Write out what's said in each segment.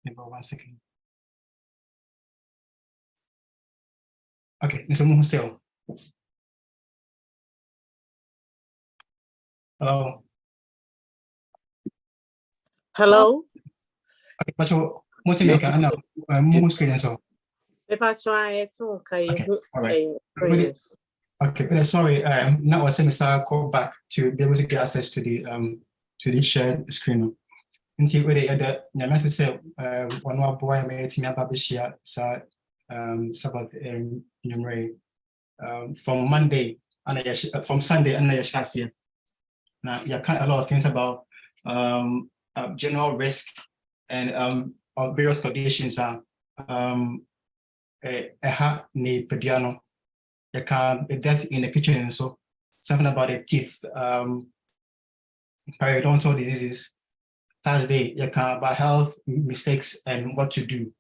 Maybe 1 second. Okay, so move still. Hello. Hello. Okay, but you make an move screen so. If I try it, okay. All right. Okay, sorry. Now I send a call back to be able to get access to the shared screen. Until we the message say one more boy I made me about this year, so Sabbath from Monday and from Sunday and I shall see. Now you can't a lot of things about general risk and various conditions are need pediano. You can be death in the kitchen, so something about the teeth, periodontal diseases. Thursday, you can about health mistakes and what to do.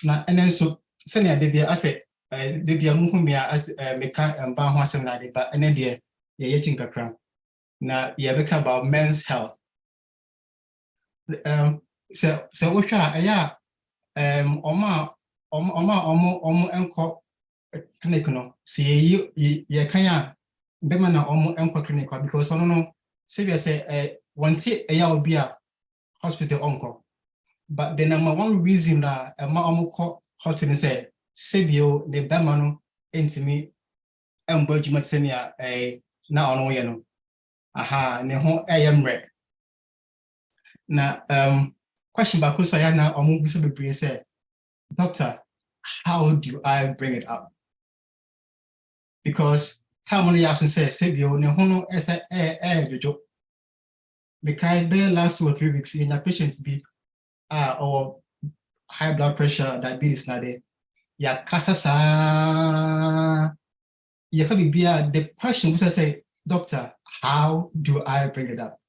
Now, and then so senior Debia, I said, Debia Muhumia as a mechanic and Bahwasam Nadi, but an idea, you're yetting a crown. Now, you become about men's health. So we try, yeah, Oma, Enco clinic, no, see you can Bemana Omo Enco clinic because I don't know, say, one tit a year be a hospital uncle. But the number one reason that a Mamuko hospital say, Sebio, the Bemano, into me, and Bergman Senia, a now on Oyano. Aha, Neho, I am red. Now, question about Kusayana or Mubusabi said, Doctor, how do I bring it up? Because Tamoni Yasun says, Sebio, Nehono, the joke. Because they last 2 or 3 weeks in your patients be or high blood pressure, diabetes na de ya kasasa ya can be the question was I say, doctor, how do I bring it up?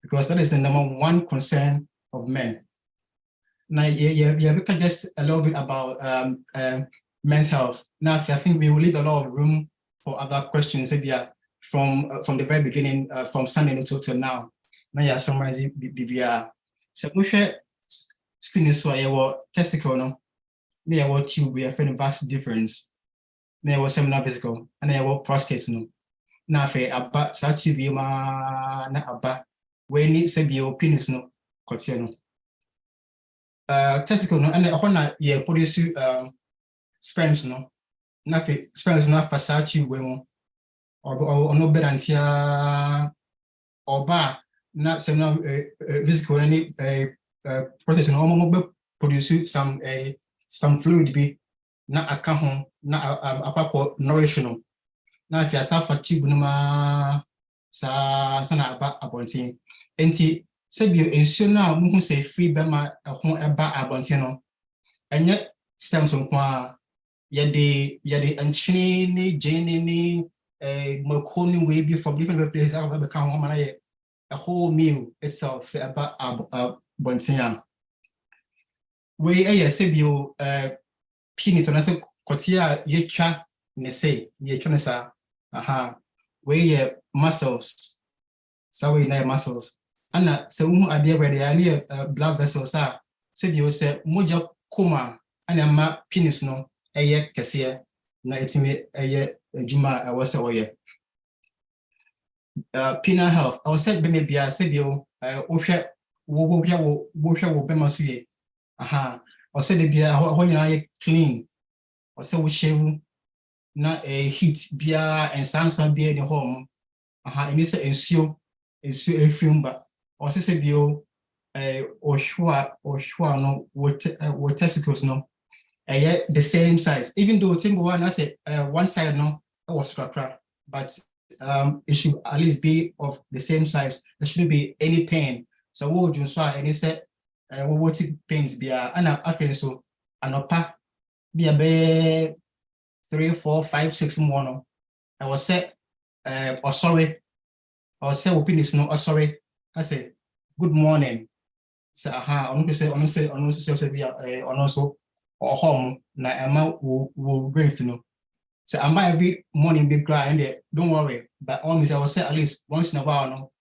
Because that is the number one concern of men. Now we can just a little bit about men's health. Now I think we will leave a lot of room for other questions from the very beginning, from Sunday until now. Now you summarize BBR. So we share screen is why your testicle no. There were tube we have a vast difference. There was seminal vesicle and there were prostate no. Now fe about such be ma na about when it say your penis no continue. Testicle no and when you produce sperms no. Na fe sperms no for such we or no better until or bar not seminal vesicle any protein almost produce some fluid be not a kahon not a nourishment. Now if you suffer tube numa sa sana abontin enti sebio ensure na mu say free bema ho eba abontin no enye sperms nko yede anchine ni jene ni makoni we be from different places out of the kahon mana a whole meal itself say about bontian we sebio penis and say kotia yecha ne say yecha sa aha we muscles so we na muscles ana se hu ade where they are blood vessels are sebio say moja koma ana ma penis no kese na etime juma was oye penal health I was said maybe I said you wo bema so ye aha o say the bia ho nyina clean o say wo shave na heat bia and sansan bia the home aha ini say ensure efim ba o say bio o shwa no what testicles no the same size even though tingo one I say one side no was scrap but it should at least be of the same size. There shouldn't be any pain. So what would you say? And he said, what pains be I feel so anopa be a 3, 4, 5, 6 more. I was said or sorry or say opinion no or sorry. I say good morning. So on be on also or home na Emma will bring you know. So I'm every morning big cry and don't worry. But always I will say at least once in a while, no,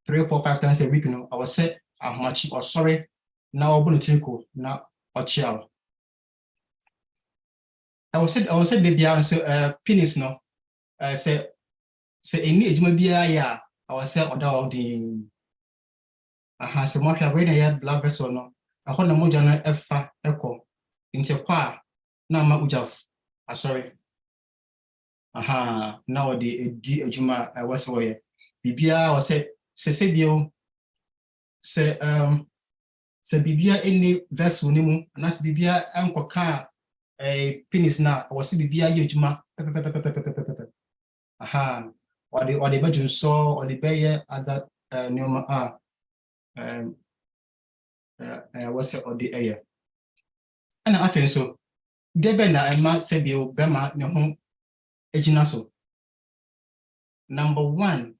3 or 4, 5 times a week, no, I will say how much or sorry, na obo no tinko na ochiao. I will say baby so penis no say any ejuma bia ya I will say oda odin aha so mo hwa we na ya blood vessel no aho na moja no efa eko nti kwa na ma ujaf sorry aha na odi edi ejuma wase wo ye bibia I will say bio say bibia any vessel ni mu na se bibia enkoka penis na I will say bibia ye ejuma aha or the bedroom so or the bay other neoma what's it or the air and I think so debe na ema sebio bema ne ho ejina so number one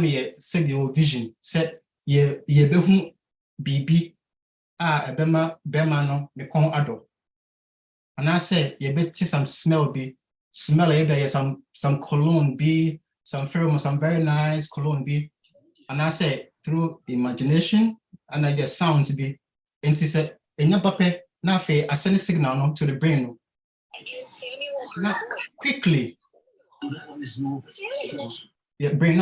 ye sebio vision se ye behu bibi bema no ne kon ado and I say ye beti some smell ye some cologne be some pheromone some very nice cologne be and I say through imagination and I get sounds be into say enya pape na fe I send a signal no to the brain now quickly yeah brain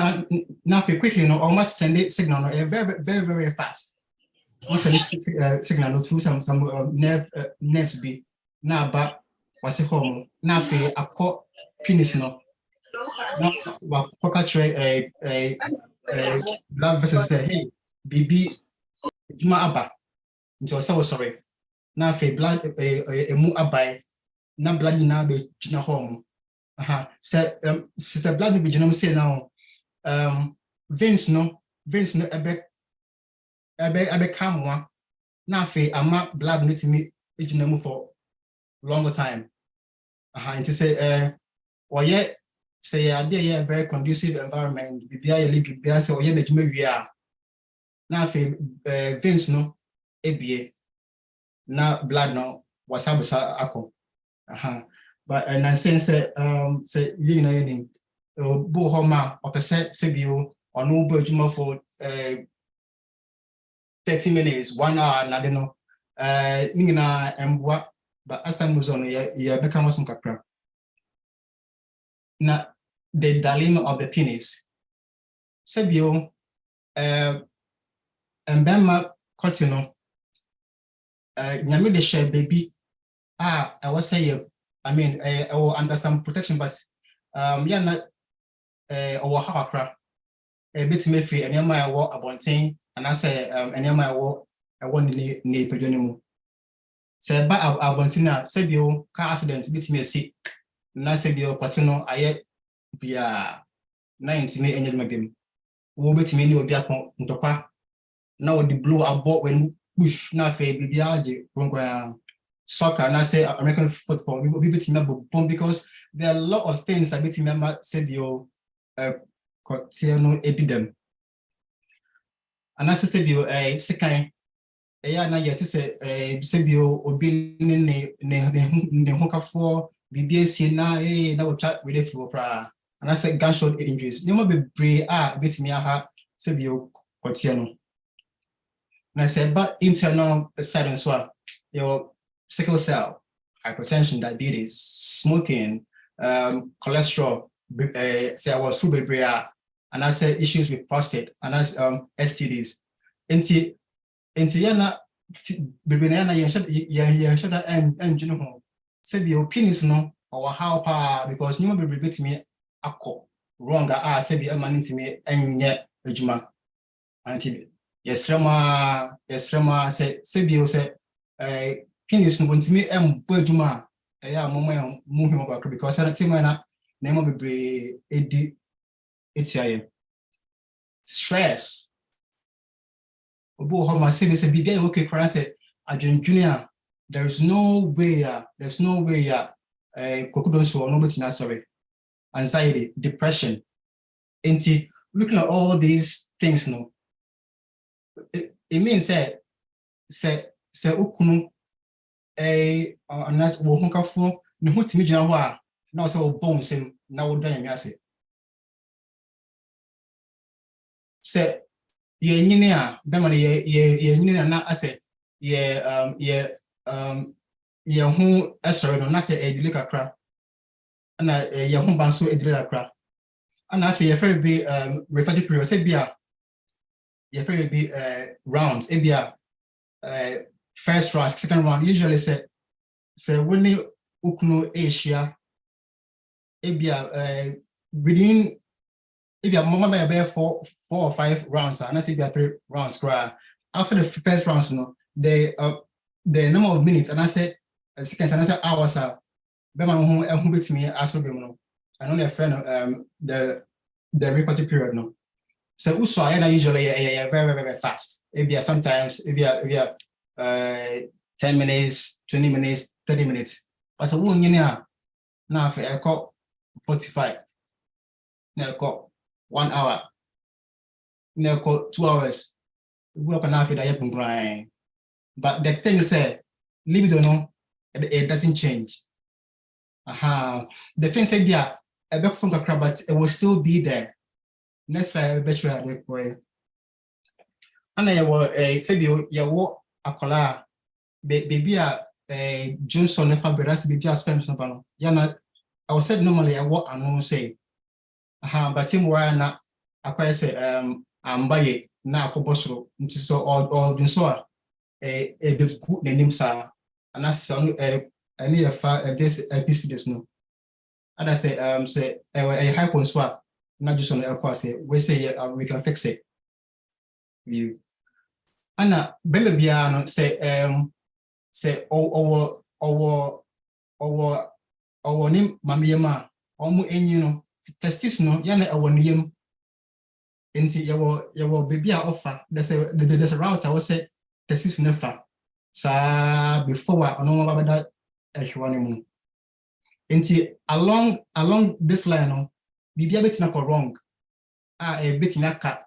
now fe quickly no almost send it signal no very very very fast also this signal no to some nerves be now but what's it home now fe akọ penis no now wa kokatre a blood vessels say hey bibi juma aba nti o sorry na fe blood emu abai na blood na be gina home aha se blood be gina say now veins no ebe kamwa na fe ama blood no timi gina mu for longer time aha nti say oye say a very conducive environment bibia ye bibia say oye na juma wi na fe veins no ebie na blood no wasabusa akọ aha but and I sense say you know any bo homa opese sebio onu bo adwuma for 30 minutes 1 hour na de no ningina emboa but as time goes on you become some kakra na the dilemma of the penis sebio embema cotino nyame de share baby I was say I mean under some protection but yeah na or how akra bit me free and my war abonten and I say and my war I want ni pedonimu say ba abonten na say bio car accident bit me see na say bio patino aye via 90 me enye magem wo bit me ni obi akon ntokwa na wo the blow abort when push na fe bibia age program soccer and I say American football we be team boom because there are a lot of things that team member said you no epidem and I said you second na yet say said you obi ne hokafo bibia si na na wo chat with the flow pra and I said gunshot injuries no be pray bit me aha said you no and I said but internal side and so your sickle cell, hypertension, diabetes, smoking, cholesterol, say I was super bria, and I said issues with prostate, and I STDs. Inti yana bibina you should and you know said the opinions no or how power because you will be to me a call wrong. I said the man to me and yet ejuma until yes rama say you say penis no ntimi embo adwuma ya moma mu himo bakro because na team na mo bebre edi etiaye stress obo ho ma say bibia okay cry say adwendwene there's no way kokudo so no betina sorry anxiety depression enti looking at all these things no it means say okunu anas wo honkafo ne ho timi gina ho a na so wo bon sem na wo dan ase se ye nyine a be ma ye nyine na ase who sorry no na say a delay kakra na ye ho ban so edire kakra and after ye very be refractory period say bia ye very be rounds e bia first round second round usually say when ukunu asia e bia within if you mama by 4 or 5 rounds and I say be 3 rounds cry after the first rounds the number of minutes and I said seconds and I said hours are be man who bet me aso be no I know your friend the reparty period no so also I usually very fast if sometimes if you 10 minutes 20 minutes 30 minutes but so one year now for I call 45 now call 1 hour now call 2 hours we can have it but the thing is libido no it doesn't change. The thing said yeah a back from the crowd but it will still be there. Next slide I bet you have it boy. And I will say you walk a collar baby Johnson never be rest be just spend some yana I was said normally I walk and won't say but him why not acquire say I'm buy na akobosro nti so or been so a big good name sa and that's any of this episodes no and I say a high point swap not just on the airport say we say we can fix it you Anna baby no say our name mamiema omu enyi no testis no yana awoniem enti yawo baby offer there's a route I will say testis nefa sa before ono babada ehwani mu enti along this line no bibia betina ko wrong betina ka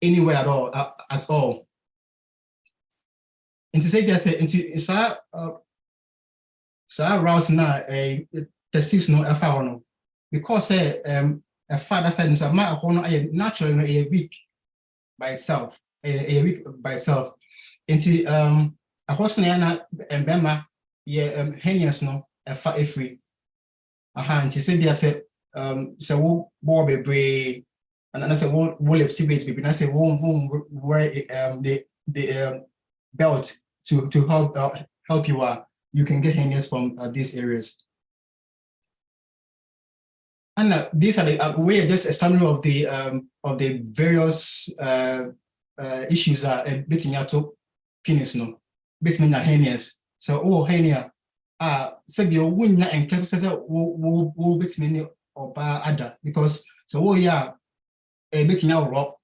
anywhere at all enti say bia say enti sa route na testis no efa wono because a father said so ma hono naturally no a weak by itself a weak by itself enti a horse na embema henius no efa free enti say bia say so wo bo bebre and I say wo lift tibet bebre na say wo wear the belt to help you can get henius from these areas. And these are the way just a summary of the various issues are betting to penis no basement henias so hernia said you win and kept says wo betting or other because so yeah a betting out rock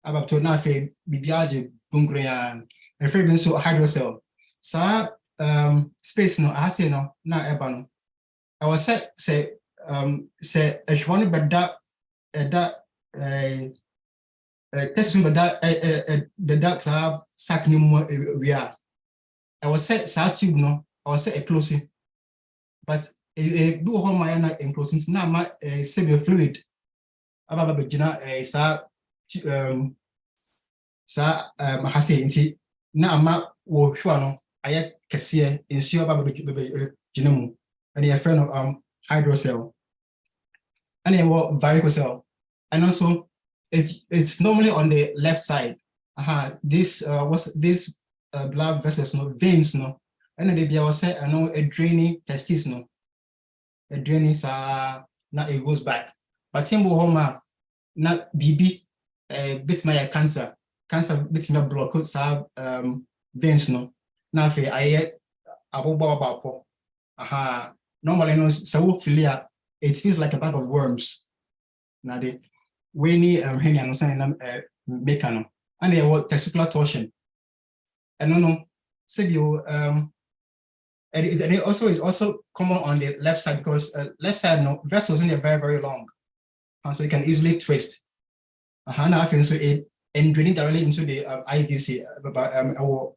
about to na fe bibiaje bungrea referring so hydrocell so space no I say no na eba no I was say if one beda testing beda the dark sack ni mo we are I was say sa tube no I was say a closing but do how my na enclosing na ma semi fluid aba ba gina sa mahase nti na ama wo hwa no aye kese ensure aba ba gina mu and your friend of hydrocell and a varicocele and also it's normally on the left side this this blood vessels no veins no and then they was say I know a draining testis no a draining now it goes back but timbo homa not bb bit my cancer bit my block veins no now fe I abobo normally no so filia it feels like a bag of worms. Now the when hernia no sign mechano and they were testicular torsion. And no said you and it also is also common on the left side because left side no vessels in very very long, and so you can easily twist. Now I feel so it and draining directly into the IVC our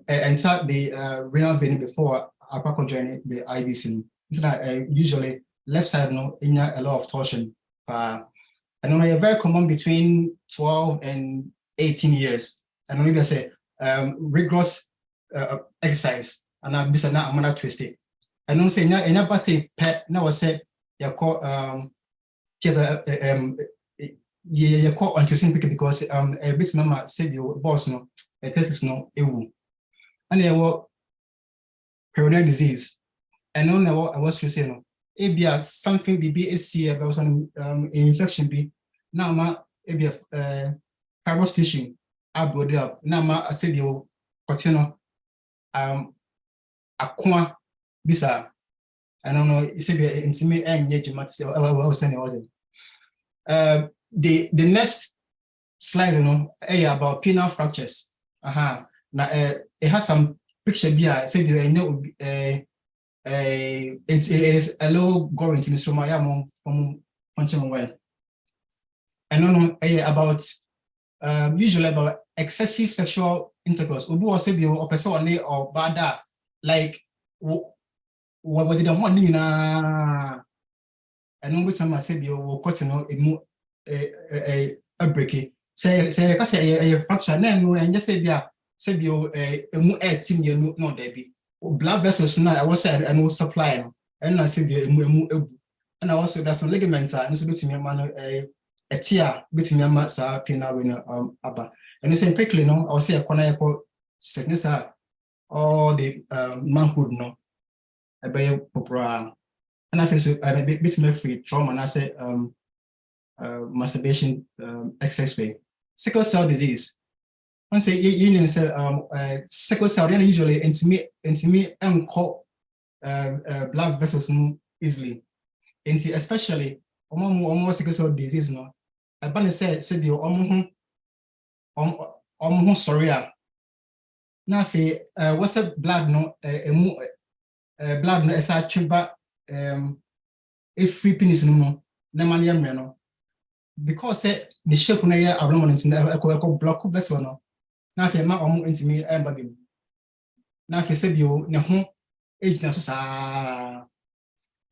enter the renal vein before upper joining the IVC. So that usually left side no in a lot of torsion. And only very common between 12 and 18 years. And maybe I say rigorous exercise and I'm this and that I'm gonna twist it. I don't say never say pet now I said you call you call on twisting because a bit mama said your boss no a test is no ewu and there were coronary disease and no never I was saying no ebia something BBSC about some infection be now ma ebia carbo station abroad up now ma I said you continue akwa bisa I don't know it's a intimate and yet you might say the next slide about penile fractures now it has some picture there say it is a low going to Mr. Maya from punching away. I don't know about usually about excessive sexual intercourse. Ubu also be or person or bad like what did I want na I know which some say you cut a break say a fracture no and just say you mu team you no there be blood vessels now I was said I know supply and I said and also there's some ligaments and so between man a tear between your sa penile when aba and you say quickly no I will say a corner sickness all the manhood no a bay popra and I feel so I a bit free trauma and I say masturbation excess way sickle cell disease. Once say you say sickle cell then usually intimate and call blood vessels easily into especially almost sickle cell disease no I ban say the sorry now fe what's a blood no blood no esa chiba if free penis no na man yam no because the shape na ya abnormal in the block vessel no na fe ma intimi embagin na fe say bio ne ho age na so sa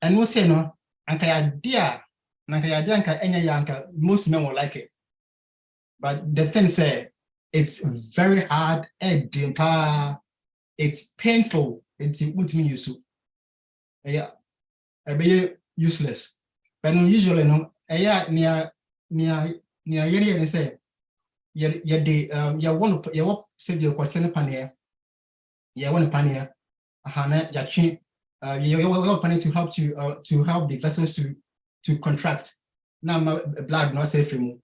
and we say no anka ya dia anka enya ya anka most men will like it but the thing say it's very hard it's painful it's won't mean use yeah be useless but no usually no near yeni say you want you say you question pania you want pania ya chin you pania to help the vessels to contract now blood not safe from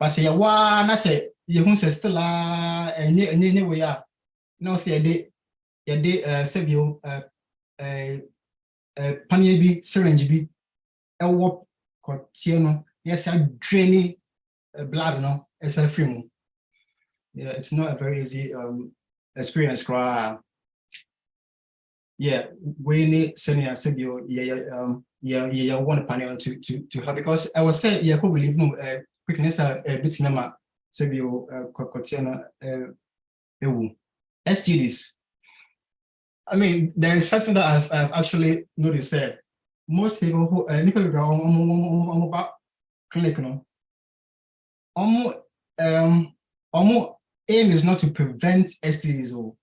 but say wa na say you who say still any way ya no say they say you pania bi syringe bi e wo kotie no yes I draining blood no it's a free yeah it's not a very easy experience yeah we need senior said you yeah want panel to have because I was saying yeah could believe quickness a bit number said you kotiana STDs. I mean there is something that I've actually noticed that most people who about clinic no aim is not to prevent STDs or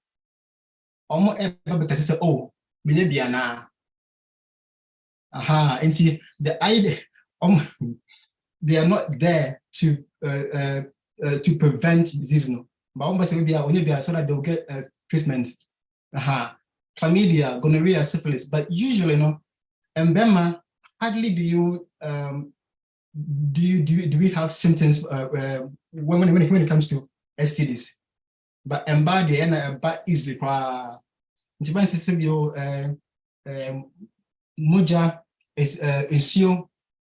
ever say oh maybe na the idea they are not there to prevent disease no but say so that they'll get treatment chlamydia, gonorrhea, syphilis but usually no and Bema hardly do we have symptoms when it comes to STDs but embody and easily Ntiban system yo moja is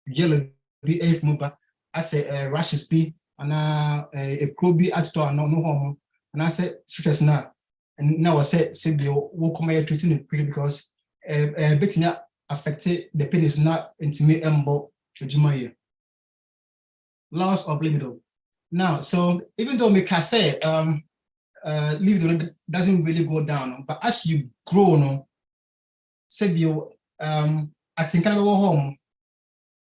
yellow be if muba I say rashes be and a croby at no home and I say stress na and now I say you will come here treating it because a bit affected the penis not intimate embo loss of libido. Now, so even though we can say libido doesn't really go down, but as you grow, no, say you I think I go home,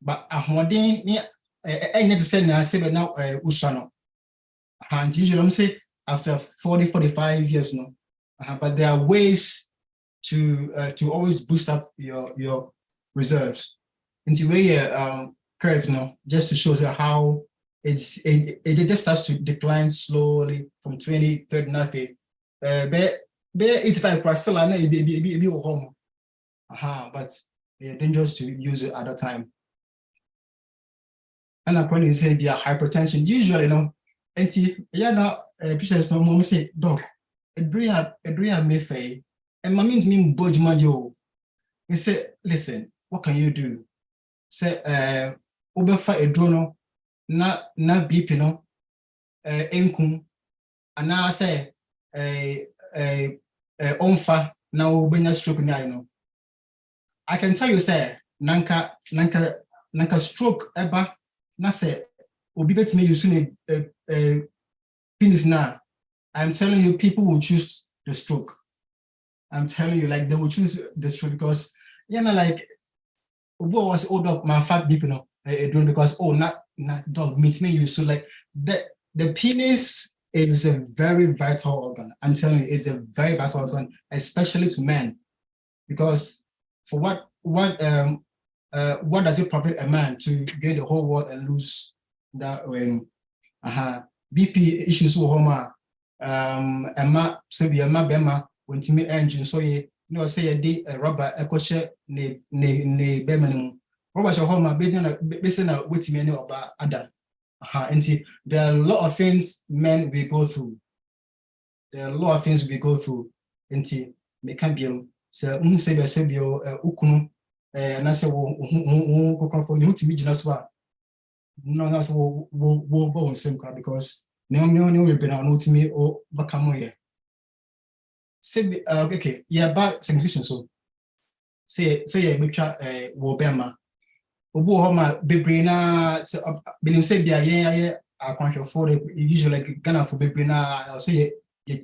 but I need to say now say now usano. And usually say after 40, 45 years, no. But there are ways to always boost up your reserves. Into where curves, no, just to show you how it just starts to decline slowly from 20, 30, nothing. But 85 still I know it be home. But it's dangerous to use it at that time. And according to say the hypertension, usually, you know, now patients no more say, dog, a dream may fail, and my means budge man yo. We say, listen, what can you do? Say, overfight a drone, not beep, you know, enkum, and now I say, onfa, now when you stroke now, you know. I can tell you, say, nanka stroke eba, na say, obi bet me you soon a penis now. I'm telling you, people will choose the stroke. I'm telling you, like they will choose the stroke because you know, like what was old dog, my fat deep, you know, doing because not dog meets me. You so like the penis is a very vital organ. I'm telling you, it's a very vital organ, especially to men, because for what does it profit a man to get the whole world and lose that BP issues so homa Emma Sebi Emma Bema when Timmy engine so ye no say a rubber echo share ne bemanum. Rubber shall homa based on what me know about Adam. And see there are a lot of things men we go through. There are a lot of things we go through. And see me can be so say ukunu and I say who come from who to me just what no that's wo same car because no we've been out to me or become here. Say okay, yeah, back sensation so say a wo bema obu homa bebrina say benim say bia yeah akwanhwe for usually like Ghana for bebrina so ye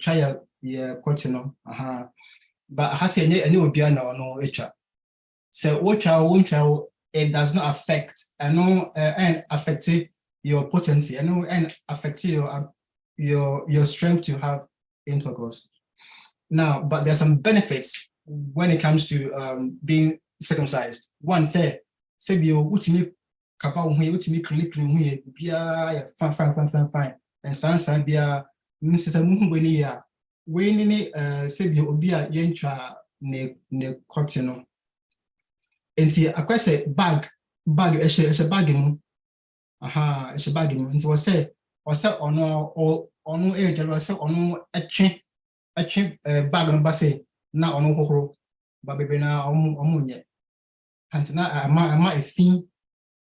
try ya continue but has any obi na no etwa say woncha it does not affect and affect your potency and affect your strength to have intercourse. Now, but there's some benefits when it comes to being circumcised. One say you utimi kapa hu utimi clean bia fine and san bia Mrs. Mumbeni ya we ni say you obi a yentwa ne cotton. Enti akwese bag it's a bag mu it's a bag mu nti say ono e jalo say ono etwe bag no ba say na ono hohoro ba bebe na omunye anti na ama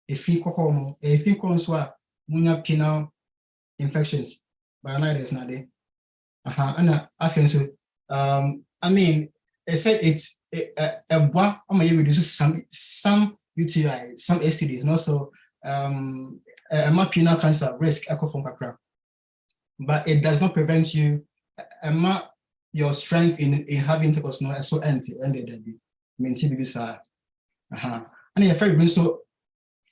efi kokko mu efi konso a munya penile infections by night na dey ana afin so I mean I said it's a bois reduce some UTI, some STDs, and also penile cancer risk echo from kakra. But it does not prevent you your strength in having intercourse no so empty and the maintain BBC. And your very bring so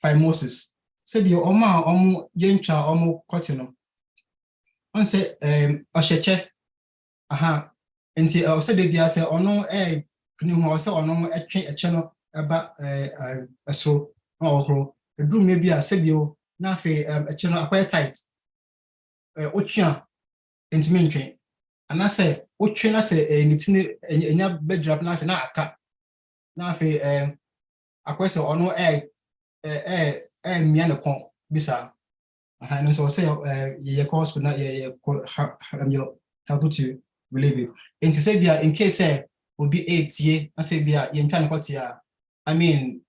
phimosis. Said you yencha cotton. On say osheche nti o se dey say ono kunu ho se ono etwe eche no eba so ohoro edum me bia se bio na afi eche no akwai tight otwa nti me ntwe ana se otwe na se nitini enya bedrop na afi na aka na afi akwai se ono mia ne kon bisa no so say ye course na ye help to believe it. And to say in case will be 8 years, I say I mean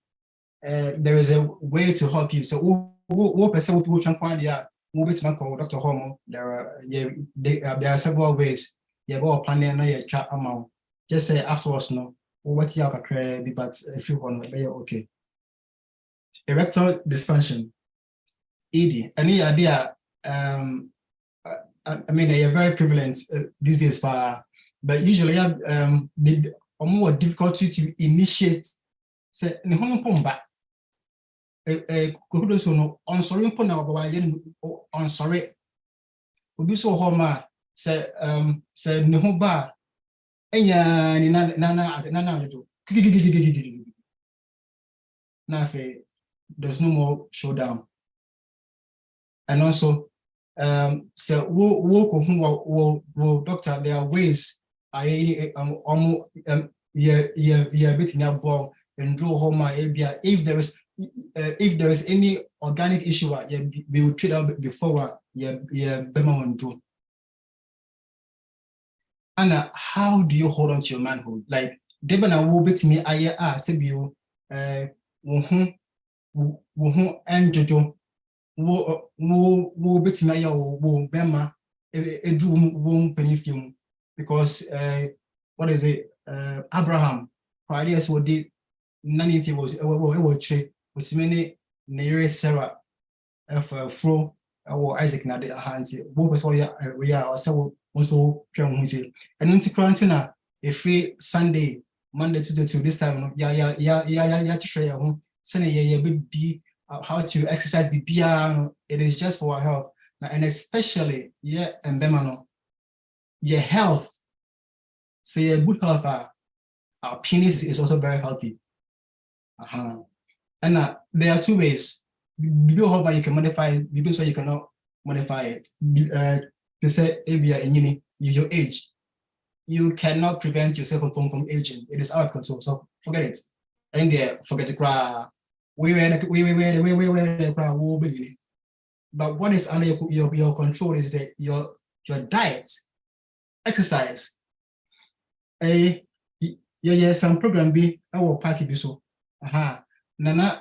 there is a way to help you. So what person will try to call Dr. Homo. There are several ways. You go up and then chat amount. Just say afterwards no. What you can but if you want to okay. Erectile dysfunction. ED. Any idea I mean, they are very prevalent these days, but usually have more difficulty to initiate. Say, ni hono pomba. Kuhudo so no on sorry pona on sorry. Obi so homa say no ho ba enya ni na do na fe there's no more showdown. And also so wo doctor, there are ways I bit in ball and draw home my ABI if there is any organic issue we will treat out before bema do. Anna, how do you hold on to your manhood? Like Debana will bit me say you and Jojo wo bit me wo bema edu penifim because what is it Abraham ideas what did none if it was with many near Sarah fro or Isaac na the hands what was we are also and into quarantine a free Sunday Monday to this time to share Sunday how to exercise the piano. It is just for our health and especially and bemano your health. Say a good health our penis is also very healthy. And there are two ways. You can modify it, so you cannot modify it. To say your age, you cannot prevent yourself from aging. It is out of control. So forget it. And there, forget to cry. But what is under your control is that your diet, exercise. Some program be our package so. Nana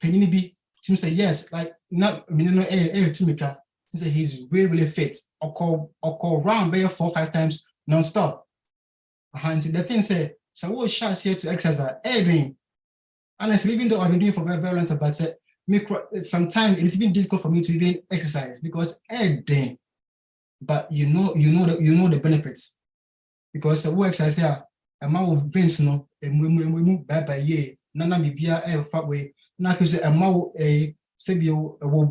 penny be to say yes, like not to make up. Say he's really fit or call round by 4 or 5 times non-stop. And the thing say, so what shots here to exercise doing. Honestly, even though I've been doing for very long, but sometimes it's been difficult for me to even exercise because day. But you know the benefits because the work exercise here, amount of veins no, we move by year. Nana bibia fat way. Now because amount a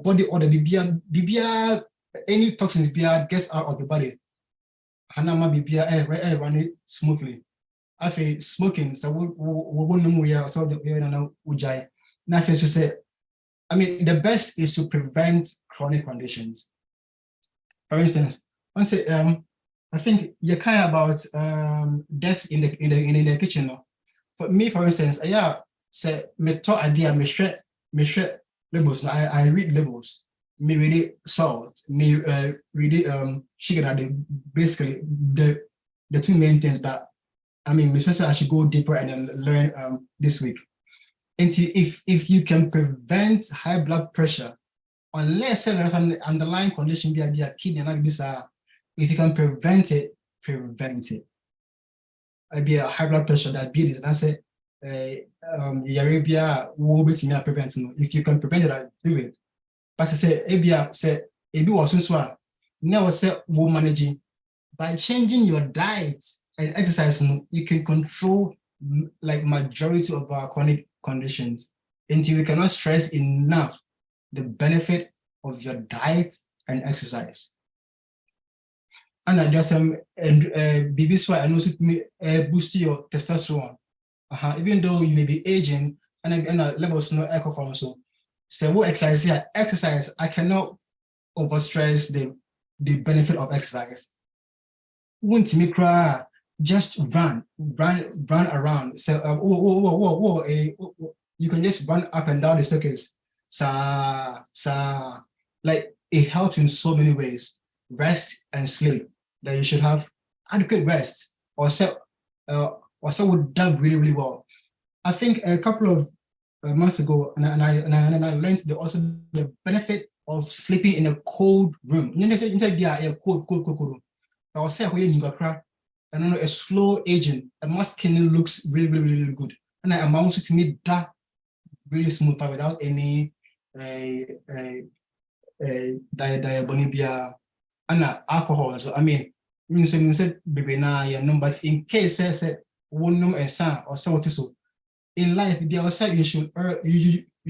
body or the bibia any toxins gets out of the body. Hanama bibia run it smoothly. I feel smoking, so we won't know we are so the ujai. Now, to say, I mean, the best is to prevent chronic conditions. For instance, I think you care about death in the kitchen. No? For me, for instance, say me talk idea, me share labels. No? I read labels. Me read it salt. Me read it sugar. Basically the two main things, but. I mean, I should go deeper and then learn this week. And if you can prevent high blood pressure, unless there's an underlying condition be a kidney and if you can prevent it. I be a high blood pressure, diabetes, and I say Arabia will be to prevent. If you can prevent it, I do it. But I say Abia say Ebi was so now say we'll managing by changing your diet. And exercise, you can control like majority of our chronic conditions until we cannot stress enough the benefit of your diet and exercise. And there's some BB and also boost your testosterone. Even though you may be aging and levels no echo from so what exercise here? Exercise, I cannot overstress the benefit of exercise. Won't me cry. Just run around. So you can just run up and down the circuits. Like it helps in so many ways. Rest and sleep. That you should have adequate rest. Or so would done really, really well. I think a couple of months ago, and I learned also the benefit of sleeping in a cold room. You say a cold room. I was saying and then a slow aging, and my skin looks really, really, really good. And I amount to me that really smooth without any diabonibia and alcohol. So I mean, you said baby na but in case say one number and son or so in life, they also you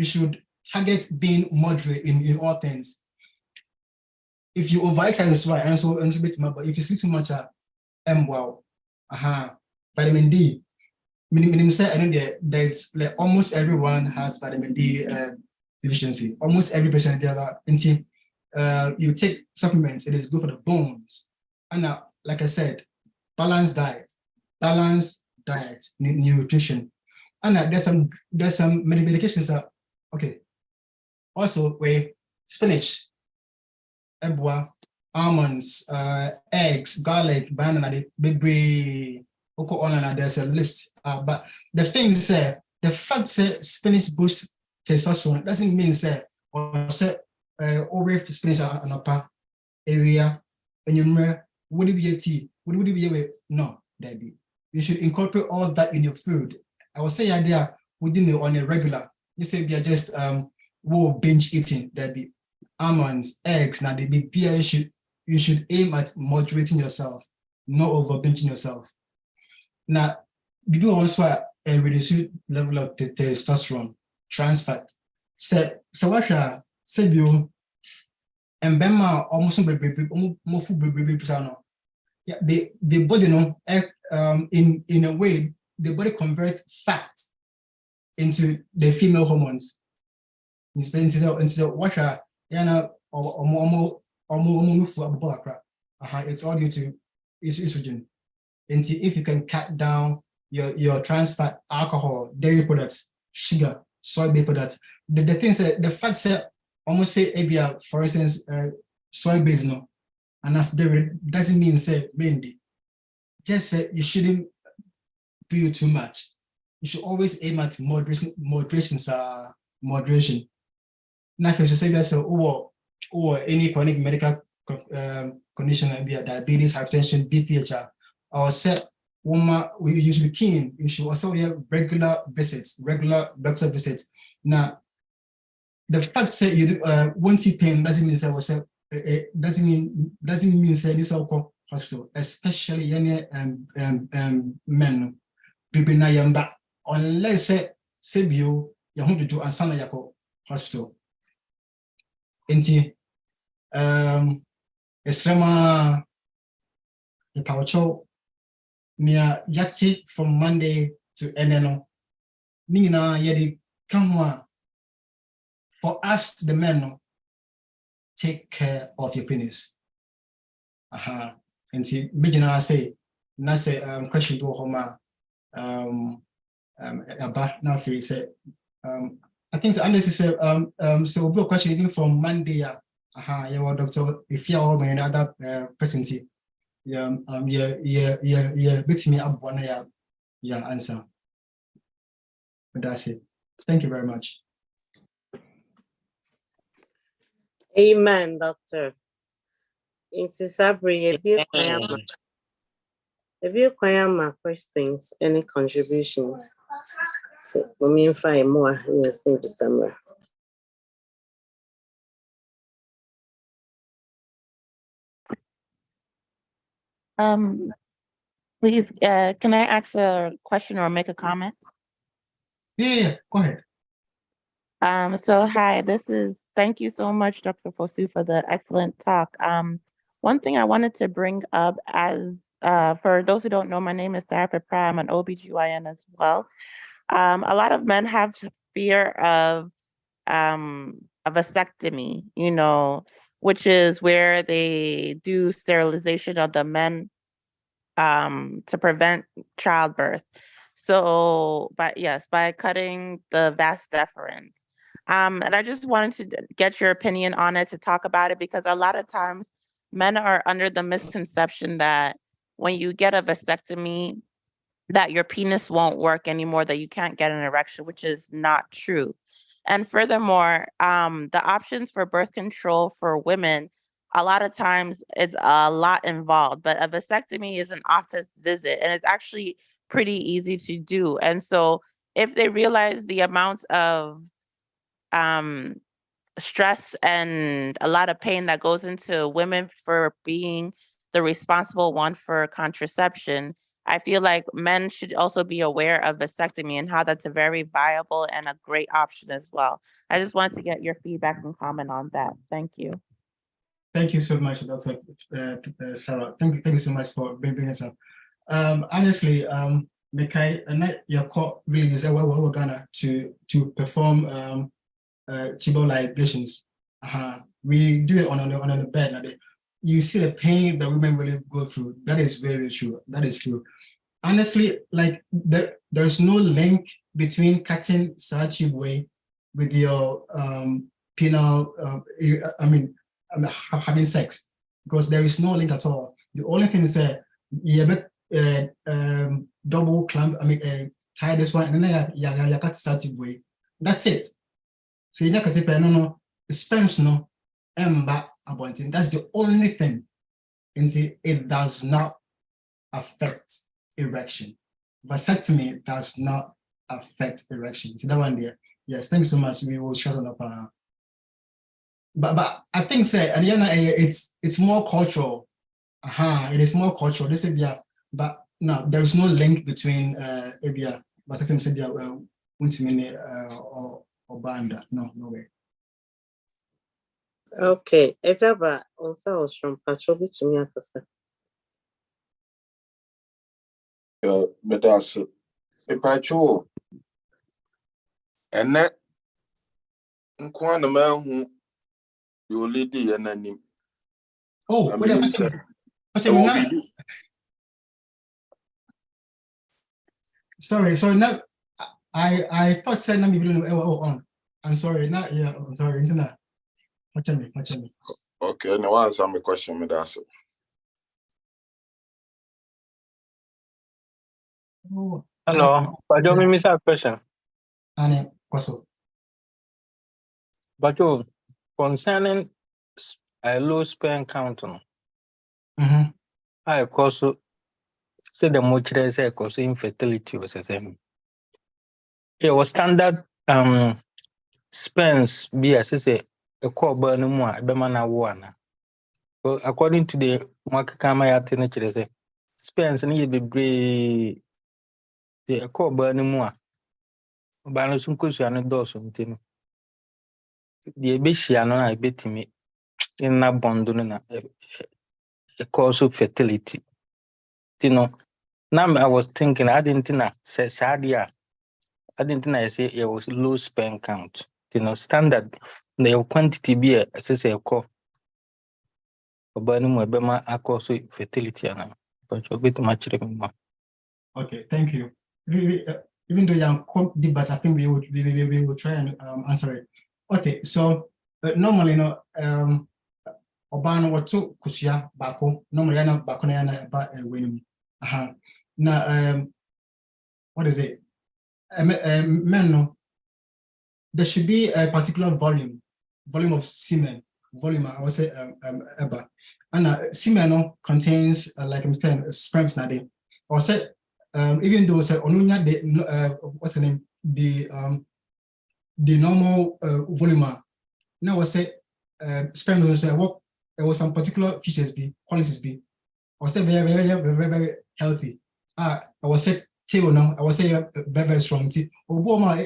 should target being moderate in all things. if you overexercise, why and so bit but if you sleep too much, wow, vitamin D. Minimum say I know there's like almost everyone has vitamin D deficiency. Almost every patient there. You take supplements, it is good for the bones. And now, like I said, balanced diet, nutrition. And there's some medications that okay. Also, spinach, ebwa, almonds, eggs, garlic, banana, the baby, on there's a list. But the thing is, the fact that spinach boosts testosterone doesn't mean or over spinach on upper area and you would it be a tea? Would it be a no, Debbie? You should incorporate all that in your food. I would say idea within on a regular. You say we are just binge eating, Debbie. Almonds, eggs, now the big beer you should aim at moderating yourself, not over binging yourself. Now, people also a reduced level of testosterone, trans fat. So what say you and Bema almost more food yeah, the body in a way the body converts fat into the female hormones. Instead what it's all due to estrogen. And if you can cut down your trans fat, alcohol, dairy products, sugar, soy-based products, the things that the fact that almost say ABR, for instance, soy-based no, and that's dairy doesn't mean say mainly. Just say you shouldn't do too much. You should always aim at moderation. Now, if you say that or any chronic medical condition like diabetes, hypertension, BPH, or set we usually keen. You should also have regular doctor visits. Now, the fact that you won't pain doesn't mean that doesn't mean say this all hospital, especially any men. People na yamba unless say you want to do ansana yako hospital. Inti esrema ipaucho near yati from Monday to Eneno. Nina yedi kamwa for us the men take care of your penis. And see, Mijina say, Nase question to Homa about now say I think so unless say so we'll question even from Monday, yeah, doctor, if you're all another person, beat me up one answer. But that's it. Thank you very much. Amen, Doctor. It is Sabri. If you my questions, any contributions? So, me and find more in the same December. Please, can I ask a question or make a comment? Yeah, go ahead. So hi, thank you so much, Dr. Fosu, for the excellent talk. One thing I wanted to bring up as, for those who don't know, my name is Sarah Pepra, I'm an OBGYN as well. A lot of men have fear of a vasectomy, which is where they do sterilization of the men to prevent childbirth. So, by cutting the vas deferens. And I just wanted to get your opinion on it, to talk about it, because a lot of times men are under the misconception that when you get a vasectomy, that your penis won't work anymore, that you can't get an erection, which is not true. And furthermore, the options for birth control for women, a lot of times it's a lot involved, but a vasectomy is an office visit and it's actually pretty easy to do. And so if they realize the amount of stress and a lot of pain that goes into women for being the responsible one for contraception, I feel like men should also be aware of vasectomy and how that's a very viable and a great option as well. I just wanted to get your feedback and comment on that. Thank you. Thank you so much, Dr. Sarah. Thank you so much for bringing this up. Honestly, Mekai and your call really is we're gonna to perform tubal ligations. We do it on the bed. Now, you see the pain that women really go through. That is very true. That is true. Honestly, like there's no link between cutting such way with your penile. Having sex, because there is no link at all. The only thing is double clamp. Tie this one and then you cut such way. That's it. So you can no sperms no emba abundant. That's the only thing. And see, it does not affect erection. Vasectomy does not affect erection. See that one there. Yes, thanks so much. We will shut up. But I think say at the end it's more cultural. It is more cultural. This is but no, there's no link between vasectomy or banda. No way. Okay, Ejaba also was from Patrobi to me at the But that's a patcho. And that one the man who your lady and name. Oh, wait a second. Sorry. Now I thought said me on. I'm sorry. Not yeah. I'm sorry. Internet. Watch me. Okay, now answer my question. Me that's it. Oh, Hello, but you miss a question. Anne, Koso. But you concerning a low sperm count, I also say the much say cause infertility was the same. It was standard sperms be as say a core burn more bemana one. So according to the market camera say sperms need be brave the core burn more. But no some question and doors something. The Ebeshiano I bet me in na bonduna a cause of fertility. You know, now I was thinking, I didn't know, say Sadia, I didn't know, I say it was low sperm count. You know, standard, the quantity be a, as I say, a call. Burning my bema, I cause fertility, but you're a bit much remember. Okay, thank you. Even though you're deep, but I think we will try and answer it. Okay, so normally, Obano watu kusia bako normally yana bako na yana ba winning. Now what is it? Men no, there should be a particular volume of semen. Volume I would say ever. And semen no contains like I'm saying sperms na dey. Or say even though say onunya the what's the name the normal volume. Now I say sperms say what. There was some particular features qualities I was say very healthy. I was say tail now. I was say very strong.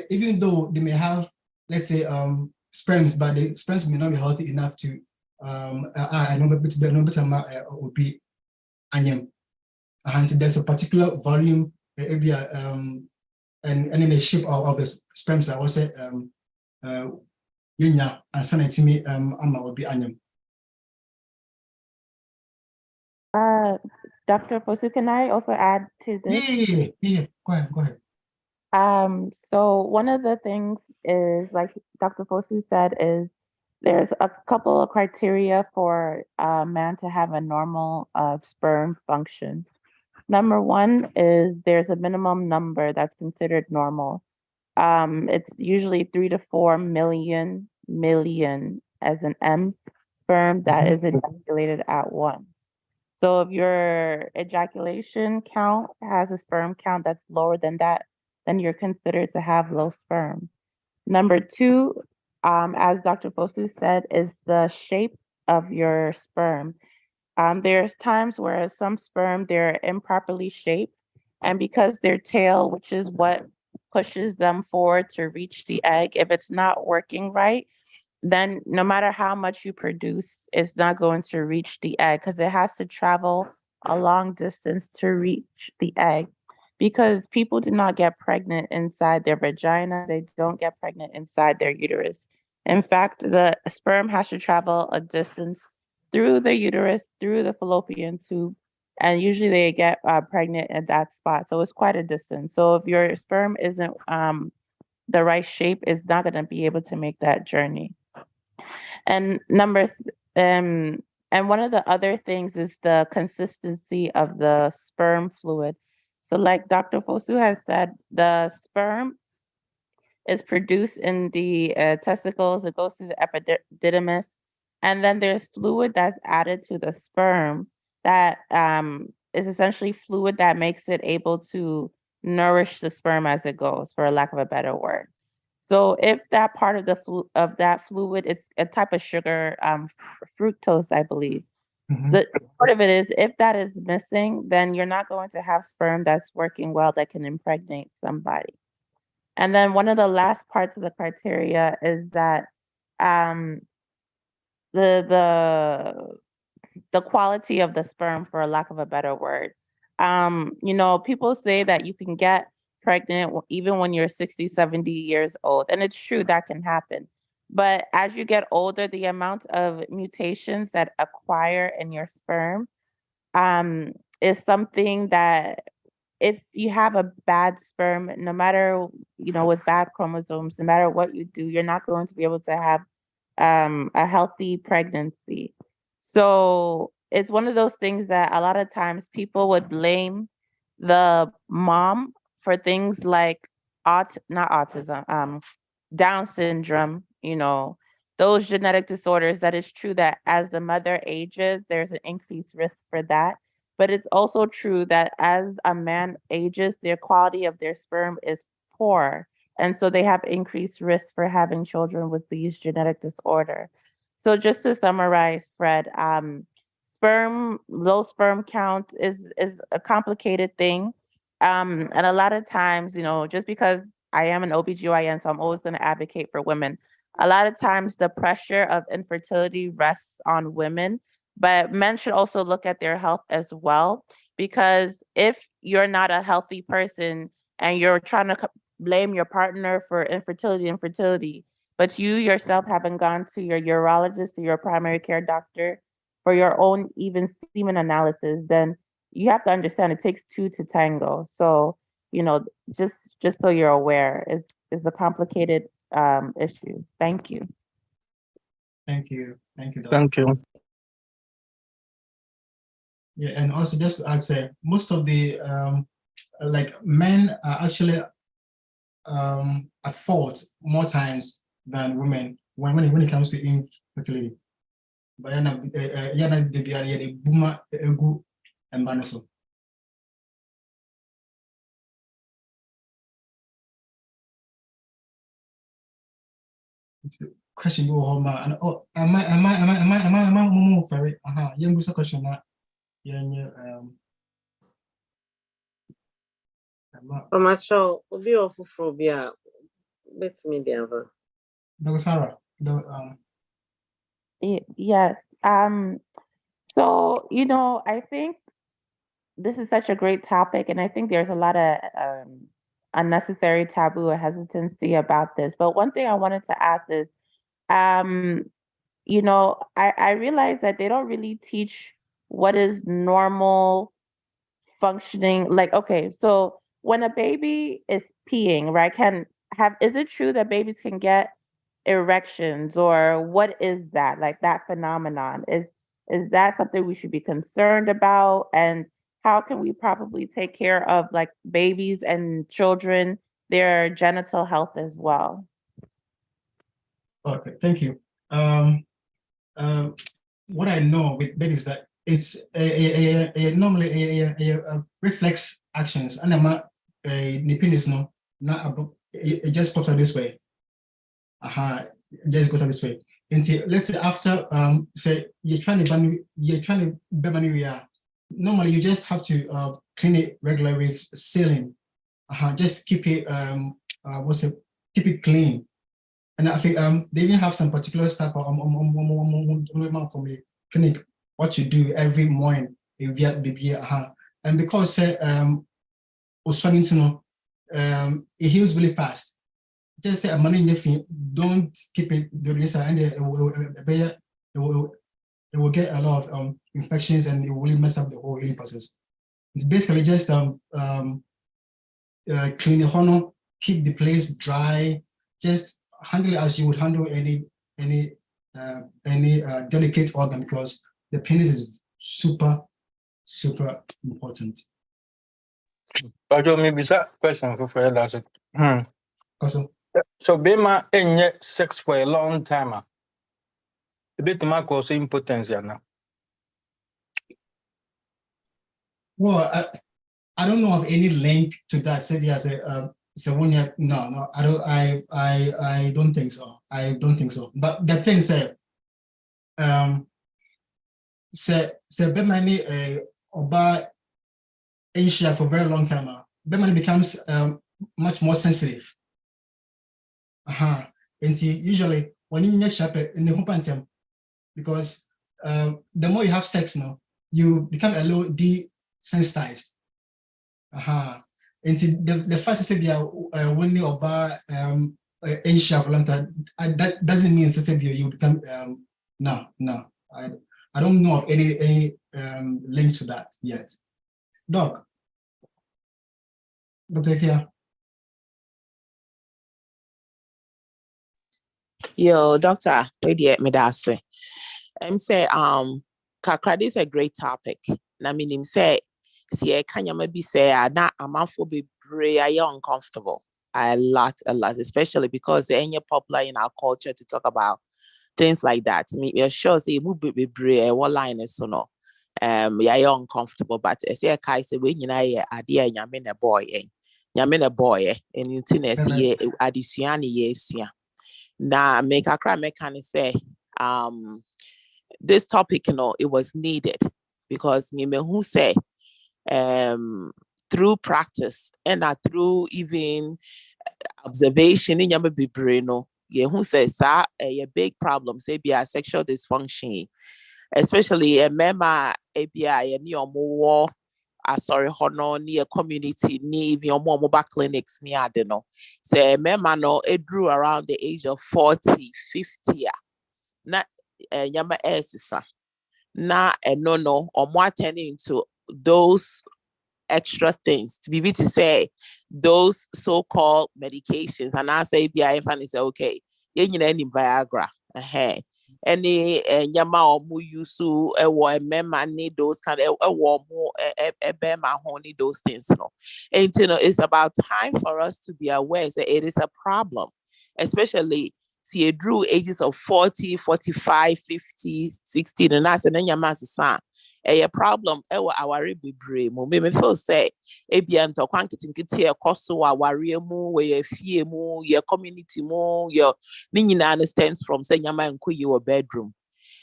Even though they may have, let's say, sperms, but the sperms may not be healthy enough to I know better would be anyam. And there's a particular volume area and in the shape of the sperms. I was say yinya and sanitimi would be anyam. Dr. Fosu, can I also add to this? Yeah. Go ahead. So one of the things is, like Dr. Fosu said, is there's a couple of criteria for a man to have a normal sperm function. Number one is there's a minimum number that's considered normal. It's usually 3 to 4 million as an M sperm that is ejaculated at once. So if your ejaculation count has a sperm count that's lower than that, then you're considered to have low sperm. Number two, as Dr. Fosu said, is the shape of your sperm. There's times where some sperm, they're improperly shaped, and because their tail, which is what pushes them forward to reach the egg, if it's not working right, then no matter how much you produce, it's not going to reach the egg because it has to travel a long distance to reach the egg. Because people do not get pregnant inside their vagina, they don't get pregnant inside their uterus. In fact, the sperm has to travel a distance through the uterus, through the fallopian tube, and usually they get pregnant at that spot. So it's quite a distance. So if your sperm isn't the right shape, it's not going to be able to make that journey. And and one of the other things is the consistency of the sperm fluid. So, like Dr. Fosu has said, the sperm is produced in the testicles. It goes through the epididymis, and then there's fluid that's added to the sperm that is essentially fluid that makes it able to nourish the sperm as it goes, for a lack of a better word. So if that part of that fluid, it's a type of sugar, fructose, I believe. The part of it is if that is missing, then you're not going to have sperm that's working well that can impregnate somebody. And then one of the last parts of the criteria is that um, the the the quality of the sperm, for a lack of a better word. People say that you can get pregnant even when you're 60, 70 years old. And it's true that can happen. But as you get older, the amount of mutations that acquire in your sperm is something that if you have a bad sperm, no matter, with bad chromosomes, no matter what you do, you're not going to be able to have a healthy pregnancy. So it's one of those things that a lot of times people would blame the mom for things like not autism, Down syndrome, those genetic disorders. That is true that as the mother ages, there's an increased risk for that. But it's also true that as a man ages, their quality of their sperm is poor. And so they have increased risk for having children with these genetic disorder. So just to summarize, Fred, low sperm count is a complicated thing. And a lot of times, just because I am an OBGYN, so I'm always going to advocate for women. A lot of times the pressure of infertility rests on women, but men should also look at their health as well. Because if you're not a healthy person and you're trying to blame your partner for infertility, but you yourself haven't gone to your urologist or your primary care doctor for your own even semen analysis, then you have to understand it takes two to tango. So, just so you're aware, it's a complicated issue. Thank you. Thank you, Doctor. Thank you. Yeah, and also just to add, say most of the like men are actually at fault more times than women when it comes to infertility. But yana de bia de buma egu embano so. It's a question go home and am I mumu ferry? Young busa question na Macho, obi ofufro bia bet me diava. Dr. Sarah, Yes. So, I think this is such a great topic, and I think there's a lot of unnecessary taboo or hesitancy about this. But one thing I wanted to ask is, I realize that they don't really teach what is normal functioning. Like, okay, so when a baby is peeing, right, is it true that babies can get erections, or what is that, like that phenomenon? Is that something we should be concerned about? And how can we probably take care of like babies and children, their genital health as well? okay, thank you. What I know with babies that it's normally a reflex actions, and the penis no not it just pops out this way. It just goes out this way. Until let's say after say you're trying to be normally you just have to clean it regularly with saline. Just keep it keep it clean. And I think they even have some particular stuff from a clinic, what you do every morning, and because it heals really fast. Just say money in the fee, don't keep it during this, and it will get a lot of infections, and it will really mess up the whole healing process. It's basically just clean the honor, keep the place dry, just handle it as you would handle any delicate organ, because the penis is super important. But maybe that question for last. Also, So Bema ain't sex for a long time. A bit more cause impotence now. well, I don't know of any link to that. Said as a no, I don't think so. I don't think so. But the thing said, be many oba Asia for a very long time. Be many becomes much more sensitive. And see, usually when you get sharp in the humpantem, because the more you have sex now, you become a little desensitized. And see, the first I said, when you oba Asia for a long time, that doesn't mean you become no. I don't know of any link to that yet. Dr. Kia. Yo, doctor, where do you me that say? Say kakra, this is a great topic. Na mean say see kanya maybe say na amanfo be very uncomfortable. A lot, especially because they're popular in our culture to talk about things like that. Me, you're sure say you be brave. What line is so no? Yeah, uncomfortable. But I say I say when you know idea nyame na boy, nyame na boy, and you think say adisuani yesuya. Now make a cry mechanic say this topic, it was needed because me who say through practice and through even observation in yama bibrino, who says a big problem, say be a sexual dysfunction, especially a member ABI and your more honor near community, near your more mobile clinics near I don't know. Say member no it drew around the age of 40, 50. Not yama esisa. Na no or more attending to those extra things to be able to say those so-called medications, and I say the say okay, you need Viagra, any yama or mu yusu or member need those kind of more bema honey those things, and it's about time for us to be aware that it is a problem, especially see drew ages of 40, 45, 50, 60, and that's and then your master son. A problem our brain. Me feel say ebian to kwankitinkitie koso aware mu we fie mu your community mu your ni stems from say nyama nko your bedroom.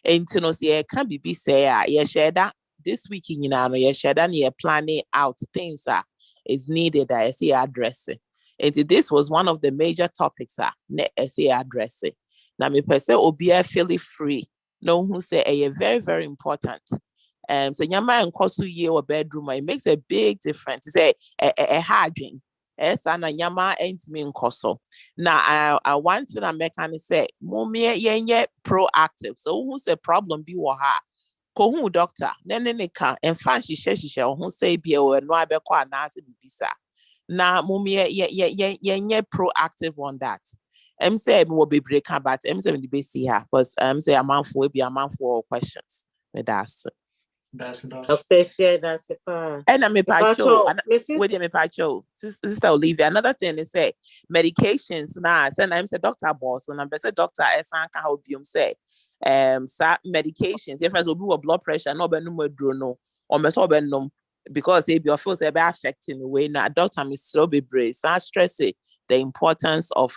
And say can be say yeah share that this week no yeah share that you planning out things is needed I say addressing. And this was one of the major topics I say addressing. Now me per se obia feel free. No who say very, very important. So nyama and kosu ye or bedroom, it makes a big difference. Say a hygiene. Sana nyama ain't mean koso. Now I one thing I make and say mommy ye proactive. So who's the problem be ha? Ko who doctor? Then ka and fan she who say be or no abe kwa na se bisa. Na mommy ye proactive on that. Say will be break but say the base here. Because say a man for be a man for questions. That's Okay, fair, that's a and I'm a pacho. Mrs. With me pacho. Sister Olivia. Another thing is say medications now. Send I'm say doctor boss and I'm say doctor esan can help you say medications. If I will do a blood pressure, no be no no or me so be no because if your feels be affecting the way now doctor me so be brave. So stress the importance of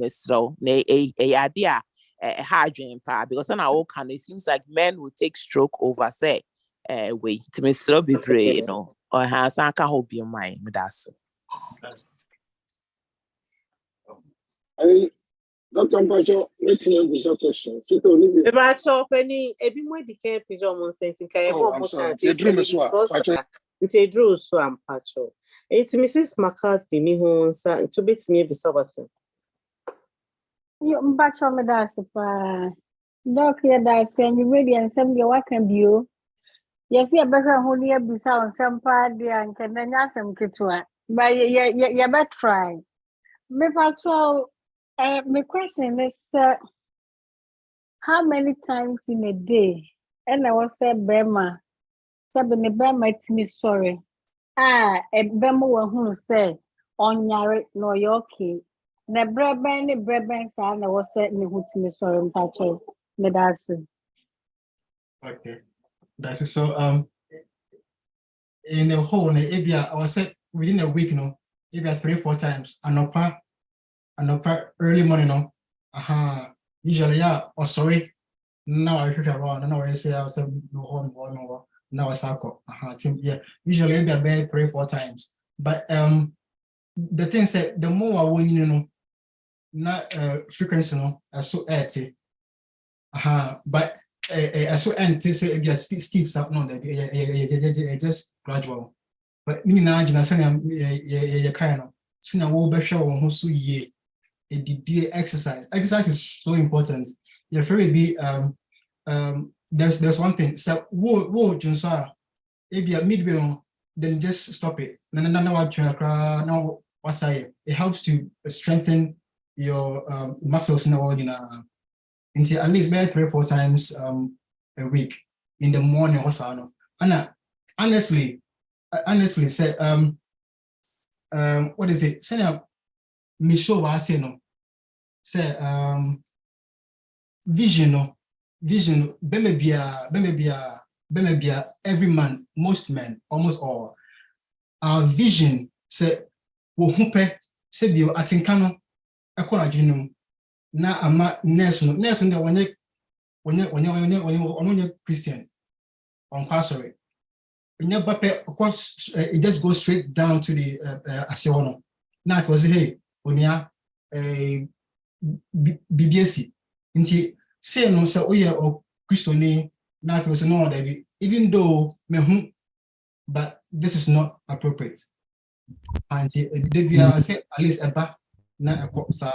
so a idea hygiene part because then all kind it seems like men will take stroke over say wait to me so be brave, or has I can hope your mind with us. Hey, Dr. Mpacho, let's know the question. So, Olivia. About so penny, a bit more decay pigeon on sending I'm sorry. They drew me so. It's a drew so I'm Pacho. It's Mrs. McCarthy, me who to bit me beside us. You Mpacho me that's Doc here that saying you ready and some your work and you. Yes, you better who near beside some party and can then ask some kitwa. But you better try. Me Pacho, my question is how many times in a day? And I was said Burma. Sabine Burma it's me sorry. A Burma who say on yare no yoki. Na breben sa na was said me who to me sorry mpacho me that's Okay. That's it. So in the whole maybe I was said within a week, maybe 3-4 times. Anopa early morning, usually or sorry. Now I heard around, now I say I was no home or no. Now I circle. Yeah. Usually maybe about 3-4 times. But the thing said the more I want not frequency so 80. But I so anticipate just steep up no just gradual. But me na agina say ya kind of see na wo be hwe wo ho so ye a did exercise. Exercise is so important. You very be there's one thing. So wo junso a be midway then just stop it. No what try now what's it helps to strengthen your muscles now until at least maybe 3-4 times a week in the morning or so. And honestly say what is it? Say me show what I say no. Say vision bemebia every man, most men, almost all. Our vision say wo hupe say bio atinkano ekola dwunum na ama nurse no de onye Christian on sorry. It just goes straight down to the asewono. Now if you say hey onia BBC nti say no say oye o Christian now if you say no that even though me but this is not appropriate. And they say at least eba na sa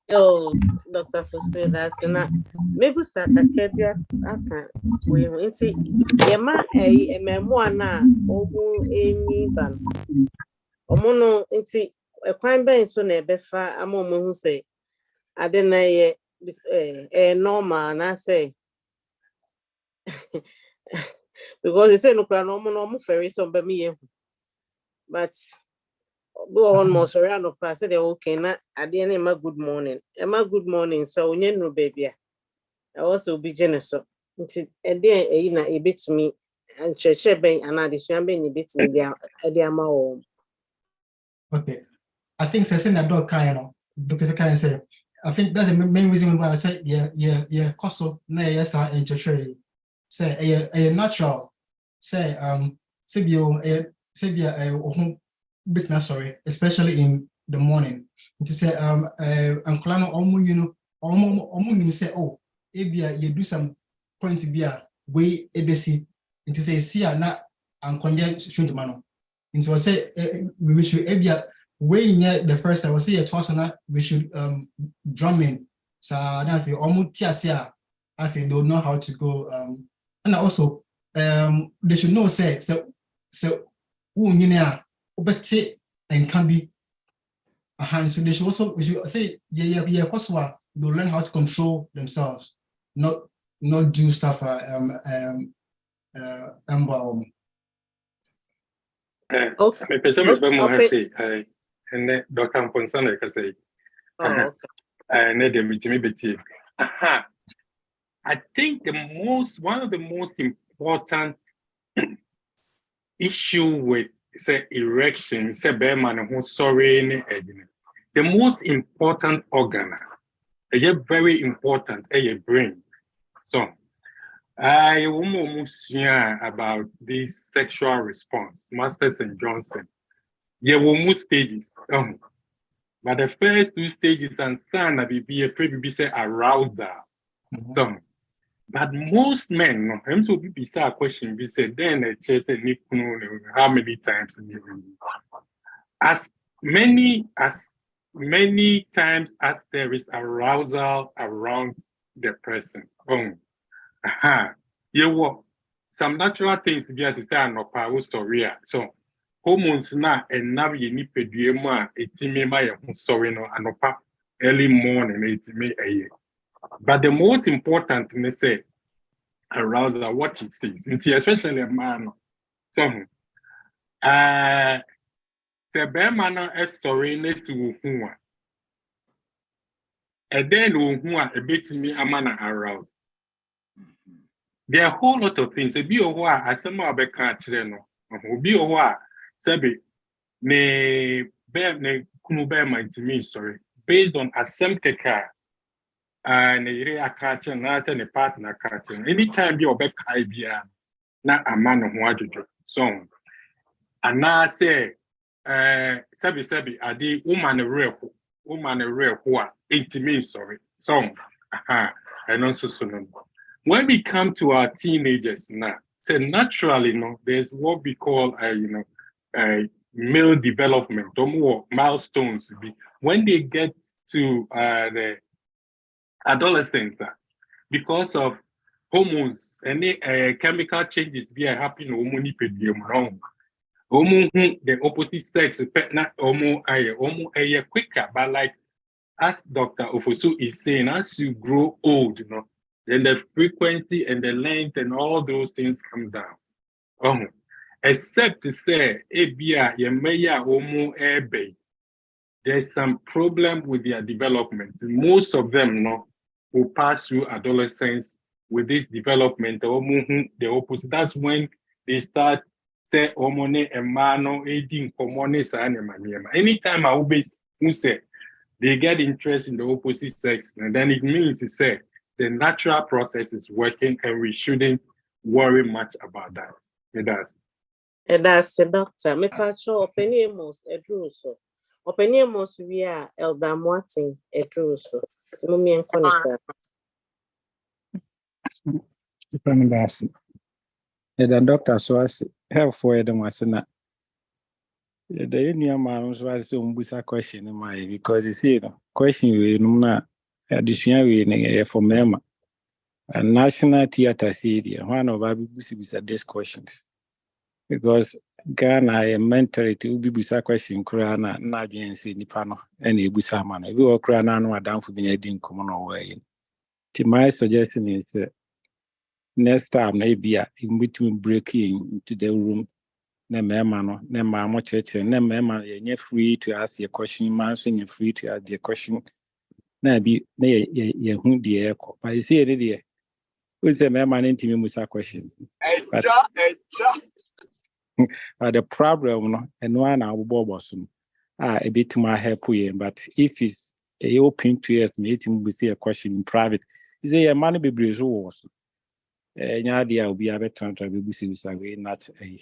Oh, Dr. Fosu, that's not. Maybe start a career. We went to Yama a memoir or any ban. Omono into a crime bench so never far. I'm who say, I didn't know normal, and I say, because they say no, no, ferry so by me. But go on more sorry, no pass it okay. Not at the end, Emma, good morning. Emma, good morning. So, you know, baby, I also be generous. And then a bit to me and church bank and addition being a bit to me there. Okay. I think say that dog kind Dr. Kind say I think that's the main reason why I say yeah coso na yes in church say a natural say business sorry especially in the morning to say anklano omu say oh ebia you do some points bia we ebesi to say see na ankonye strange man into I say we should ebia way the first time I say it was not we should drum in so now if you almost tia I feel don't know how to go and also they should know say so obeti and can be a hand so they should also we should say because they'll learn how to control themselves not do stuff Okay. Me pese me be mo ha say and Dr. Ponsana ka say ne de mitimi beti I think one of the most important issue with say erection say be man who sorry ni the most important organ very important your brain. So I almost about this sexual response, Masters and Johnson. Yeah, we move stages. But the first 2 stages and son be a pretty say arousal. So, but most men, no, I'm so be a question. Be said then a chase how many times as many times as there is arousal around the person. You what some natural things be at the say no power story. So hormones na and now you need pedue it's me my sorry no anopa early morning it's me a. But the most important thing is say arousal what it says, especially a man. So the bear man a story next to who and then who a bit me a man aroused. There are a whole lot of things. A be a while as some of the country no. Be a while. Sabi ne bear ne kunu bear my to me sorry. Based on assembly car and a catcher and as a partner catching. Anytime you back idea na a man of what you do. So and now say sabi adi woman a real who are 80 minutes sorry. So and also so when we come to our teenagers now, so naturally, there's what we call male development or more milestones. When they get to the adolescence, because of hormones and chemical changes be happening the opposite sex quicker, but like as Dr. Fosu is saying, as you grow old, then the frequency and the length and all those things come down. Except to say, there's some problem with their development. Most of them will pass through adolescence with this development, the opposite. That's when they start say hormone and mano aiding hormone. Anytime I will be say they get interest in the opposite sex, and then it means to say the natural process is working and we shouldn't worry much about that. It does. And that's the doctor. Me pacho opinion most a true so. Opinion most we are elder Martin a true so. It's mommy and connoisseur. The doctor so as help for them was not. The Indian man was a question in my because it's here. Question we no additional we for Mema. A national theater city, one of our BBC these questions. Because Ghana a mentor to be question Kurana, Nagency Nipano, and a Busaman. We all Kurana no down for the Edin common away. My suggestion is next time maybe in between breaking into the room. Ne mema ne mama church ne mema you're free to ask your question, man, so you're free to ask your question. Na be ye who the echo. But you see it there. Who's the mema into me musa questions? But the problem and one I will bossum. A bit my help but if it's a open to us, meeting we see a question in private. Is a money be brazos? Any idea will be a better to be busy not a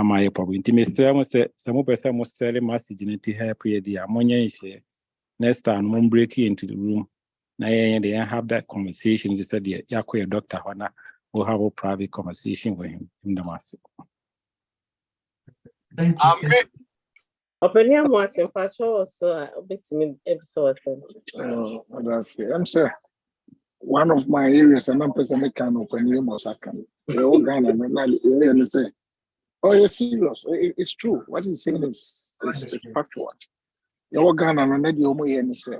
my problem. Mr. Some person was selling message in the hair period. The ammonia is next time, won't break into the room. Now, they have that conversation. They said, yeah, doctor, we'll have a private conversation with him in the mass. Thank you. Opinion Martin pacho so a bit me episode. I'm sorry. One of my areas, and I'm person can open your Mosaka. The old Ghana, and say, oh, you're serious. It's true. What he's saying is factual. Your Ghana and the Omo and say,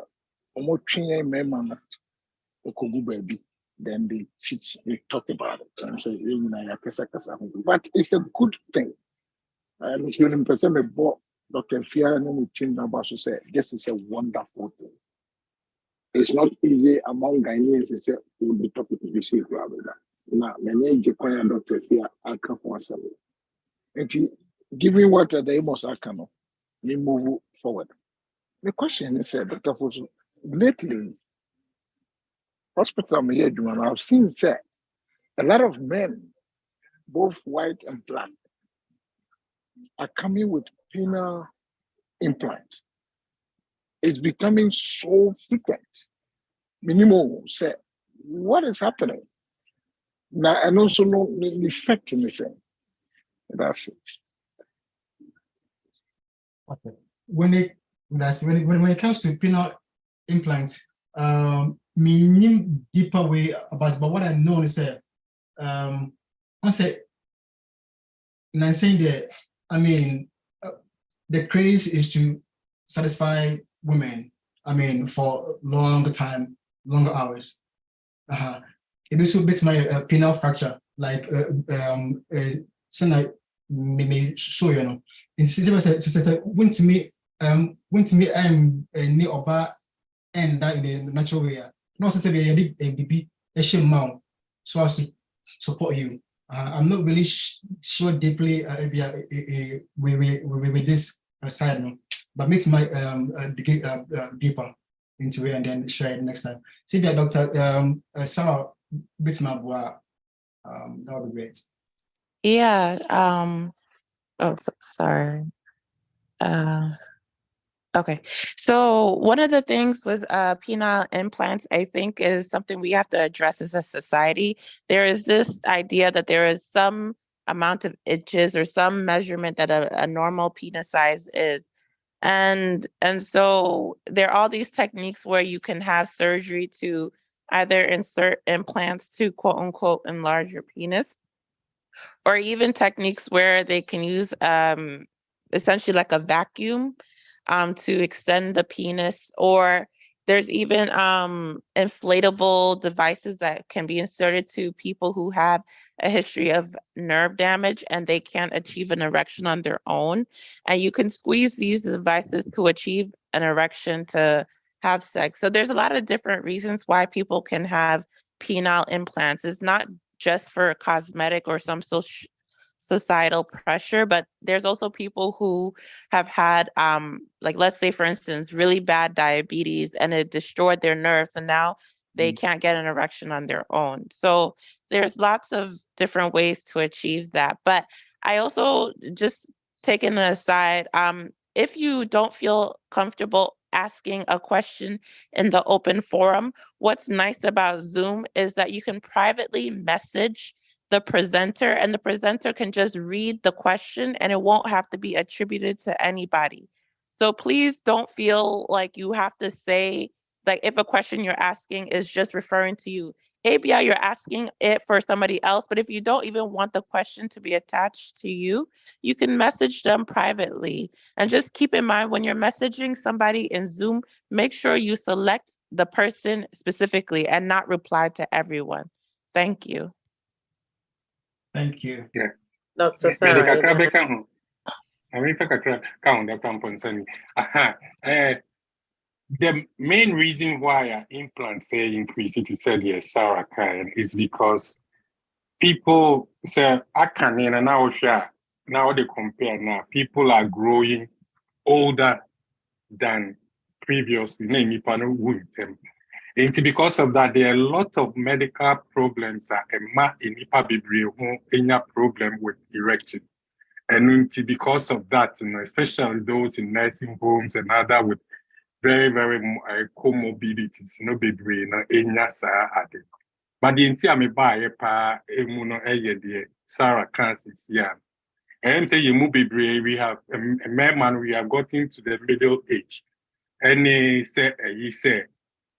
Omo train member, Okugu baby. Then they teach, they talk about it. And say, but it's a good thing. And if you're in person, Dr. Fiara and Chin Nabasu say, this is a wonderful thing. It's not easy among Ghanaians to say, we'll be talking to the chief rather than. Now, my name is Dr. Fiara, I'll come for us. And given what the Amos Akano, we move forward. The question is, Dr. Fosu, lately, hospital I've seen a lot of men, both white and black, are coming with penile implant. It's becoming so frequent. Minimum say, what is happening? Now, and also no effect in the same. That's it. Okay. When it comes to penile implants, meaning deeper way about, but what I know is that I say, and I'm saying that the craze is to satisfy women. For longer hours. It also beats my penile fracture, like some like me show you know. In system, when to me near oba and that in the natural way. No, say they a baby a shame mount so as to support you. I'm not really sure deeply with this side, no, but makes my dig deeper into it and then share it next time. See that Dr. Sarah Bitmabwa, that would be great. Yeah. Sorry. Okay. So one of the things with penile implants, I think, is something we have to address as a society. There is this idea that there is some amount of inches or some measurement that a normal penis size is. And so there are all these techniques where you can have surgery to either insert implants to quote unquote enlarge your penis, or even techniques where they can use essentially like a vacuum to extend the penis, or there's even inflatable devices that can be inserted to people who have a history of nerve damage and they can't achieve an erection on their own. And you can squeeze these devices to achieve an erection to have sex. So there's a lot of different reasons why people can have penile implants. It's not just for cosmetic or some societal pressure, but there's also people who have had like, let's say for instance, really bad diabetes and it destroyed their nerves and now they can't get an erection on their own. So there's lots of different ways to achieve that. But I also, just taking it aside, if you don't feel comfortable asking a question in the open forum, what's nice about Zoom is that you can privately message the presenter and the presenter can just read the question and it won't have to be attributed to anybody. So please don't feel like you have to say, like, if a question you're asking is just referring to you. ABI, you're asking it for somebody else, but if you don't even want the question to be attached to you, you can message them privately. And just keep in mind, when you're messaging somebody in Zoom, make sure you select the person specifically and not reply to everyone. Thank you. Thank you. Yeah. Dr. Sarah. The main reason why implants say increase, it is said yes, Sarah Kyle, is because people say I can and now they compare now. People are growing older than previously. And because of that, there are a lot of medical problems that a problem with erection. And because of that, especially those in nursing homes and other with very, very comorbidities, but the entire buy Sarah Francis, yeah. And say you move we have a man, we have gotten to the middle age. And he said,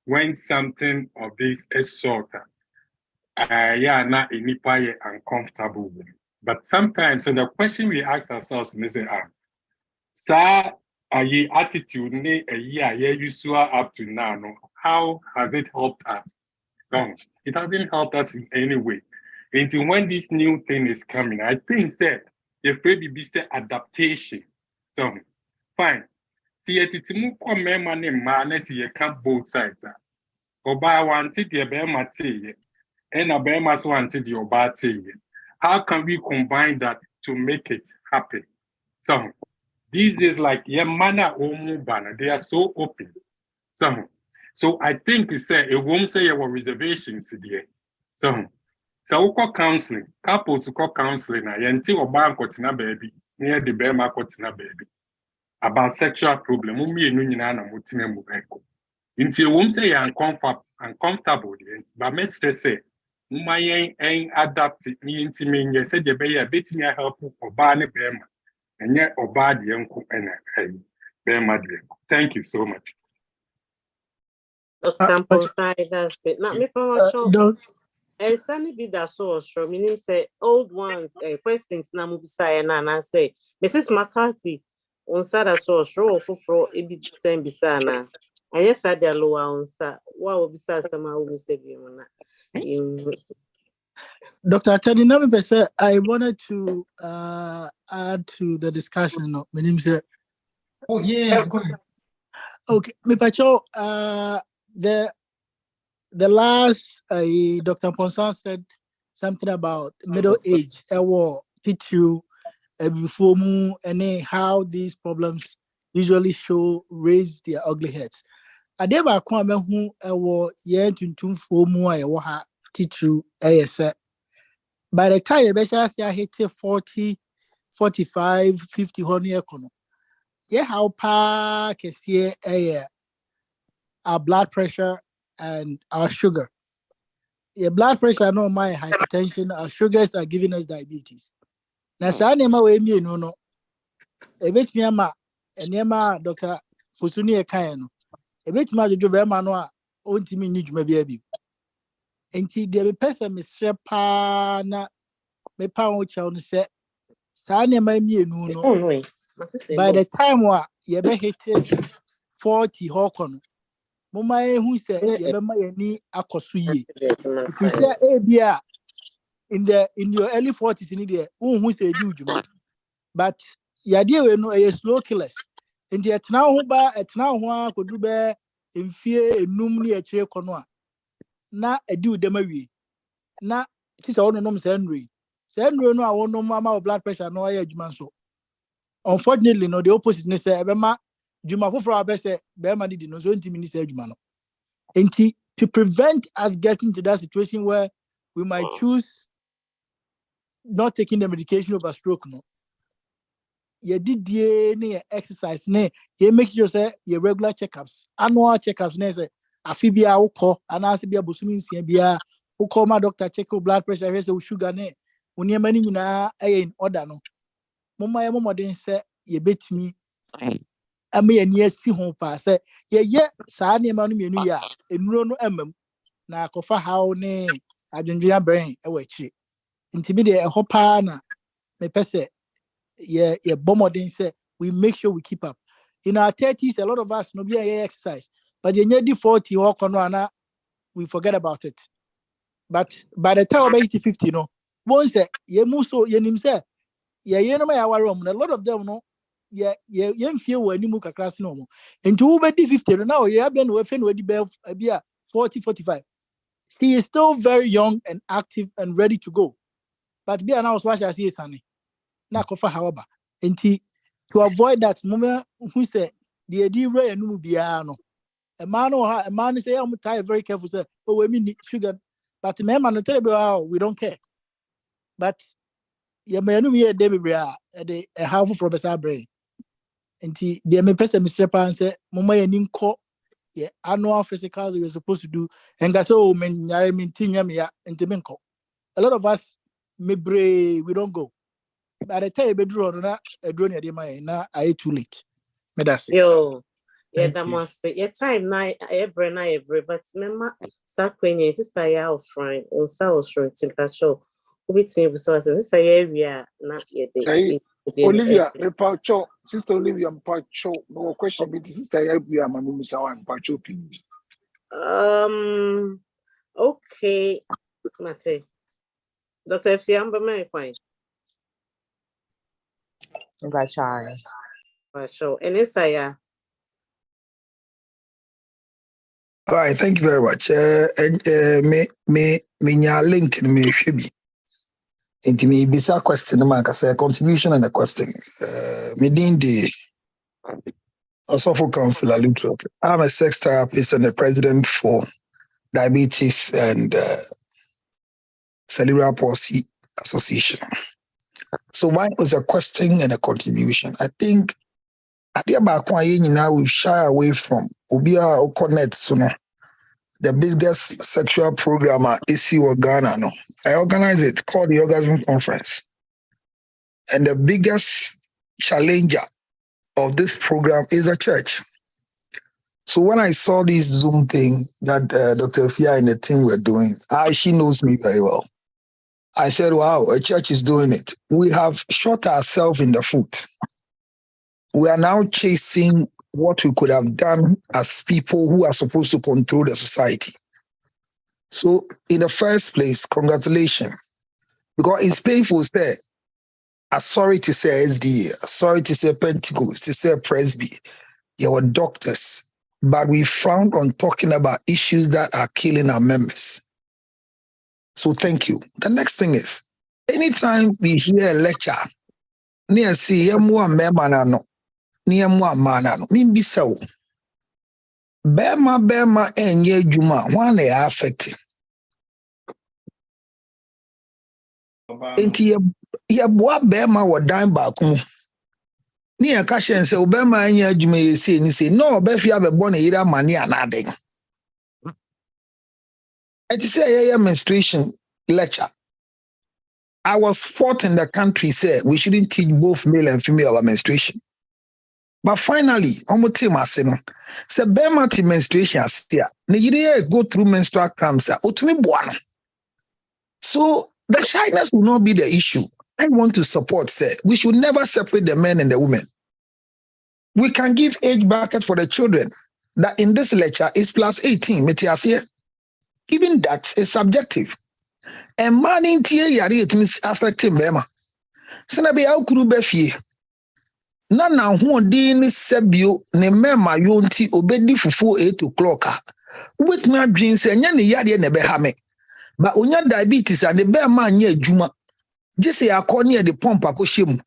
when something of this is sort not uncomfortable with. But sometimes, so the question we ask ourselves is, sir, attitude usual up to now, no? How has it helped us? No, it hasn't helped us in any way. Until when this new thing is coming, I think that if we be adaptation. So fine. See it's more man, see you can't both sides. Oba wanted the Bema tea, and a Bema wanted the Oba tea. How can we combine that to make it happen? So these days, like Yamana or banner, they are so open. So I think it's it won't say our reservations there. So we call counseling, couples call counseling, until a bank or baby, near the Bema Kotina baby. about sexual problem. Mmienu nyinaa na motena mu eko. Nti ewom say you uncomfortable but me stress say mma yen adapt ni nti me nye say de be ya betimi help oba ne bema. Enye oba de enko ena bema de. Thank you so much. Dr. Ponsai, that's it. Now, me from show. And Sunny be that so sure. Meaning say old ones, questions na mu beside na I say, Mrs. McCarthy, on sada so sure for it be same bisana. And yes, I did lower on sa. What will be sad somehow we say Dr. Teddy, I wanted to add to the discussion. No, my name is. Oh yeah, go ahead. Okay, me pacho. The last Dr. Ponsan said something about middle age. I will teach you before mu and how these problems usually raise their ugly heads. I never come who I will yen to for mu I will teach you by the time you hit 40, 45, 50 honey econo. Yeah, how pa can see our blood pressure and our sugar. Your blood pressure, no my hypertension, our sugars are giving us diabetes. Now, sa nema we mi no. E bit me ama, enema Dr. Fosu ni eka no. E bit me ajojo be ma no a ontimi ni dwuma bia bi. Enti de be person me sre pa na me pa wo chaw no se sa nema mi enu no. By the time ye be hit 40 hokono. Mama who said ye be ma yani akoso yi. If you say bia in your early 40s in there, who say do juma. But the idea we know a slow killers. And yet now who ba at now one could do bear in fear a numni a chair conwa. Na a do demawi. Na it is all no Henry. Henry no I want no mama blood pressure no air juman so. Unfortunately, no the opposite ne say Bema Juma for our best Bema did no 20 minutes jumano. And to prevent us getting to that situation where we might choose not taking the medication over stroke no. You did the exercise ne you make sure say your regular checkups annual checkups ne say afibia woko anasibia bosumi nsia bia woko ma doctor check your blood pressure say sugar ne unia mani nyina in order no mama ye momodin say ye betimi ama ye ni asi ho pa say ye saa ne ma no mienu ya enuro no amam na akofa haw ne adwendwea brain e wachi ntimi de ehopa na me pese bomodin say we make sure we keep up. In our 30s, a lot of us no be exercise, but you need 40 walk on we forget about it. But by the time we 50, no, once you move so you nim say you know my room. A lot of them no, you feel when you move across no more. And to be 50 now, you have been with 40, 45. He is still very young and active and ready to go. But be announced what I see it, honey. Na kofa however. Enti to avoid that moment who say the idea way no bia no a man say I'm very careful say oh we mean sugar but me man no tell me we don't care but ya me no me dey be a half from the brain enti the me person Mr. Pan say mama ya ni nko yeah annual physicals we were supposed to do and I say oh men nyare me tinya me ya enti me nko a lot of us we don't go. By the time bedroom na a drone na I too late. Yo, yeah, that must your time na every but remember sakwenye sister ya offline on South Shore temperature. Ubit me so sister ya area na ye day. Olivia, me pacho, sister Olivia, pacho. No question, but sister ya we are manu misawa pacho. Okay, Mate. Dr. Fiamba, may fine. Sure. And it's ya. All right, thank you very much. Me link me should be. Into me bisa question mark as a contribution and a question. Me din the Osofo Council Lutro. I'm a sex therapist and the president for Diabetes and Cerebral Palsy Association. So mine was a question and a contribution. I think Adia ba kwa ye nyina we shy away from obi a connect so no. The biggest sexual program is Ghana no. I organize it called the Orgasm Conference. And the biggest challenger of this program is a church. So when I saw this Zoom thing that Dr. Fia and the team were doing, she knows me very well. I said, wow, a church is doing it. We have shot ourselves in the foot. We are now chasing what we could have done as people who are supposed to control the society. So in the first place, congratulations. Because it's painful to say, sorry to say SDA, sorry to say Pentecost, to say Presby, your doctors, but we frown on talking about issues that are killing our members. So thank you. The next thing is, anytime we hear a lecture, near see more memano, near more manano, mean be so. Bema and ye juma, one they are affected. Enti ye boa bema wa dime back. Ni a cash and say Obama and ya jume say ni say no befia be born either money and adding. It is a menstruation lecture. I was fought in the country say we shouldn't teach both male and female about menstruation. But finally, omo team aseno say bema ti menstruation asia. Nigeria go through menstrual cramps otumi boano. So the shyness will not be the issue. I want to support say we should never separate the men and the women. We can give age bracket for the children that in this lecture is plus 18. Even that is subjective. And man in tia yari it means affecting bema. Sena be au kuru befie. Na na huo din sebio ne mema yonti obedi fufu 8 o'clock. With me dream say nya ne yari ne be ha me. But onya diabetes and the bear man ye juma. Just say akoni the pump akoshim.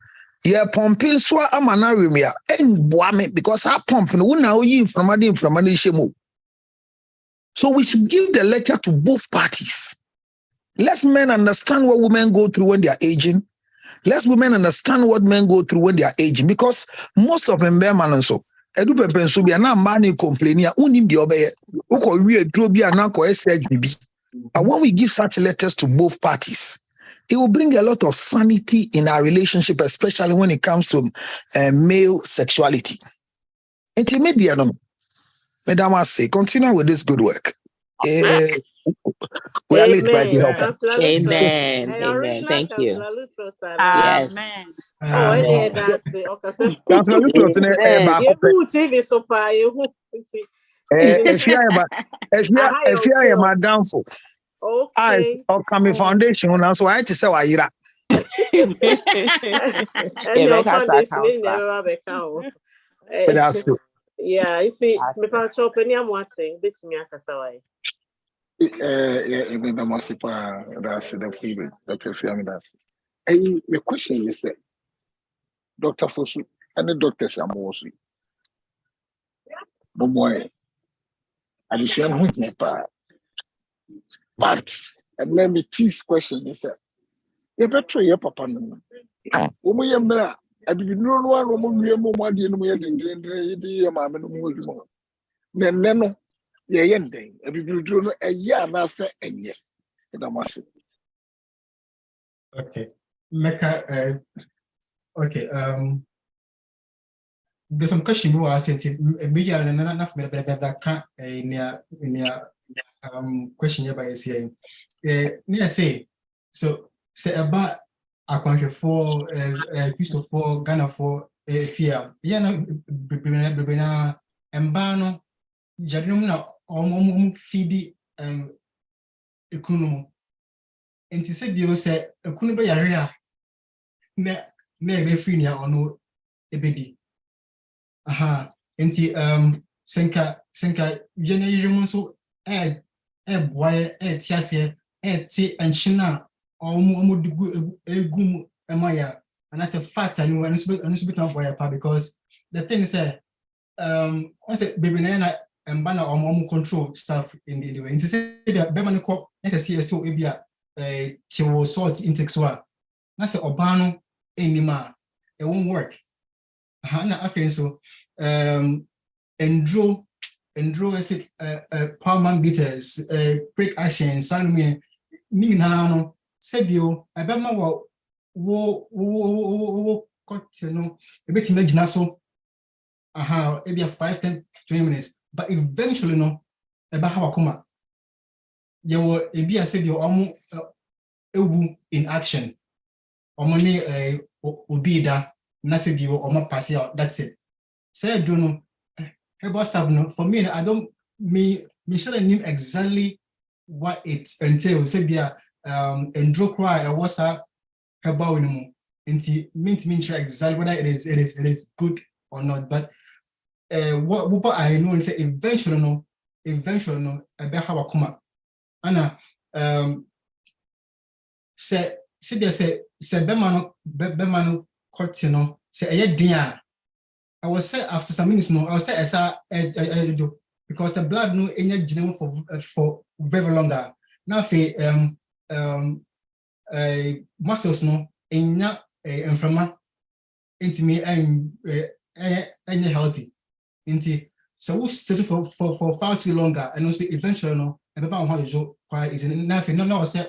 Ye pumping so amanaremia en boame because our pump no na oyi inflammation shemo. So we should give the lecture to both parties. Let men understand what women go through when they are aging. Let women understand what men go through when they are aging because most of them bear man so. Edu pepen so bi na man complaining unim di obeye. Uko wi edro bi na ko SHBB. But when we give such letters to both parties, it will bring a lot of sanity in our relationship, especially when it comes to male sexuality. Intermediate, Madam, I say, continue with this good work. We are late, but you help. Amen. Amen. Thank you. Yes. Oh, yeah, that's the okay. Councillor Lucas, You TV so far. if you are my downfall. Okay. Or coming foundation, so I to say why you're and your foundation in never become. Yeah, it's me part of any am watching. Bit me akasawai. The Masipa, that's the feeling, Dr. Fiam, that's. The question is, Dr. Fosu, and the doctors are mostly. No more. Addition, who's never. But, and then the tease question is, you better your papa. Umuyamra, I did not know one woman, the mamma, no, yeah, ending. I did do a year, and I say, and yet, it must. Okay. Okay. There's some question more I said media and enough that can't near question here by saying near say so say about a country for piece of for Ghana for fear yeah no bibina embano jadinum na feed ekunu enti se bio se ekunu be yare a na be free nia ono ebedi aha enti senka yene yirim so boy tiase ti enchina omudugu egum emaya and as a fact I know and so become boy pa because the thing is once baby na embana control stuff in the way enti say be man ko necessary so ebia she will sort intake so na say obano enima it won't work Hana afen so endro is Palman bitters, quick action, salome, Nino, Sebio, Abema wo no a bit imagine so maybe 5, 10, 20 minutes, but eventually no about how come you will be a said your in action or money be that nasid you or pass out. That's it. Say I don't know about stuff. No, for me, I don't me sure I knew exactly what it entails. Say be and draw cry or what's up about anymore. And mean sure exactly whether it is good or not. But what I know is eventually no about how I come up. Anna say Bemano Cortino say a dear. I was say after some minutes no, I was say as because the blood no any general for very longer. Now muscles no enya inflama into me and healthy. Into so we settle for far too longer and also eventually no about how you quite is nothing no say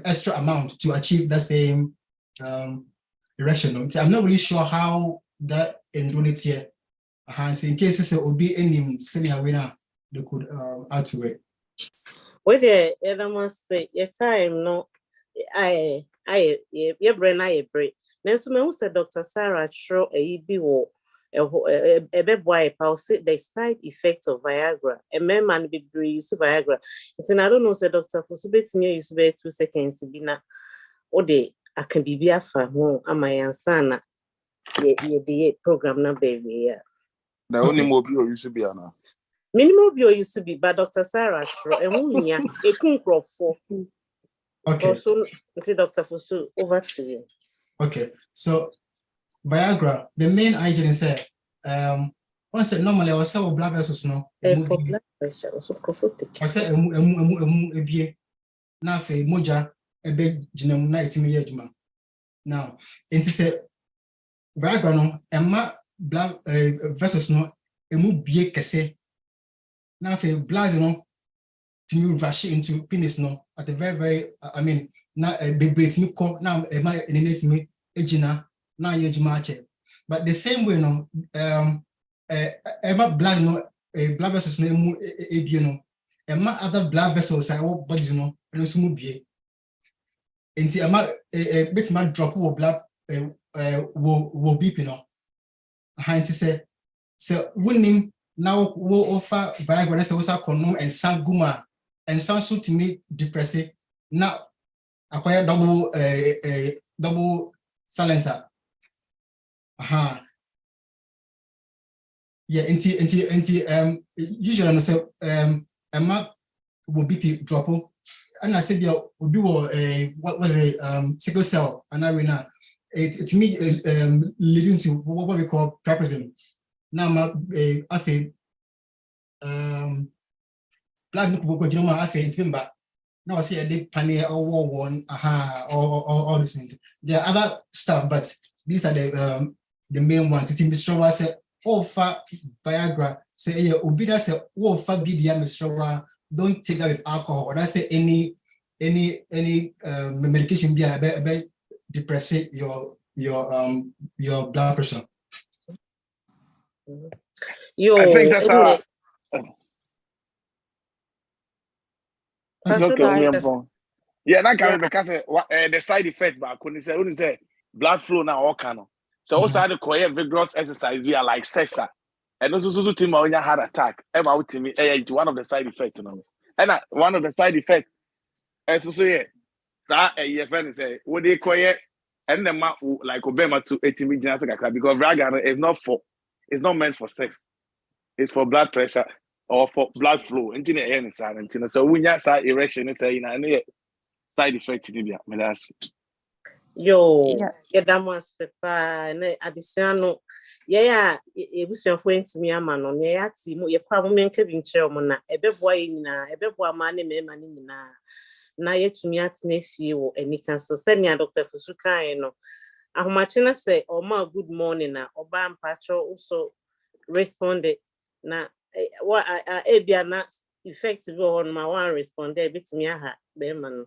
extra amount to achieve the same direction. I'm not really sure how that endurance here in case it will be any senior winner they could add to it. Well, the other must say your time no your brain I break. Then so said Dr. Sarah Tro a EB a beb wipe, I'll say the side effects of Viagra. A man be use Viagra. It's an I don't know, said Dr. Fosu bet me use 2 seconds bina or day I can be biafa home am my ansana the program na baby. The only mobile used to be now. Minimum bio used to be by Dr. Sarah Tro and Munya a kunkro for. Okay. Also, Dr. Fosu, over to you. Okay, so Viagra, the main agent said, once said normally I was blood vessels no. For blood pressure, so prophetic. I said now for moja a big genome 90 million. Now, into say Viagra no, Emma blood vessels no, bie kese. Now for blood no, to rush into penis no, at the very, I mean, now a big break me call now a man in me ejina na yejumache. But the same way no blood no blood vessels no emu ebie no other blood vessels I will bodies no no so mu bie. Enti bit ma drop wo blood wo BP no. Enti say winning now wo offer Viagra say wo sa konom and sanguma and sound so to me depressing now acquire double silencer. Yeah, usually say Emma will BP drop. And I said yeah, will do what was a sickle cell and I will now it me leading to what we call trapezium. Now I think blood go I think it's now I see a big panier or war one, all these things. There are other stuff, but these are the main ones. It's in Mr. Say, oh, fat Viagra, say, yeah, Obida say, oh, fat BDM, Mr. Don't take that with alcohol. Or that's say any medication be about depress your blood pressure. I think that's yeah, that can be because the side effect, but when you say blood flow now all can. So also the quiet vigorous exercise we are like sex, and also to my heart attack. About to me, one of the side effects, and one of the side effects, as so yeah, your friend say what they quiet, and the map like Obama to 80 million because Viagra is not meant for sex, it's for blood pressure or for blood flow. So when you say erection, it's a side effect in India. Yo, that must be additional. Yeah, it was your friend to me, a man on your team, your problem in chairman, a bit boy in a bit boy money, na yet to me at nephew, and you can so send your Dr. Fosu, ahomachina say oma good morning na oba mpacho also responded na what ebia na effective on my one responded bitimi aha be man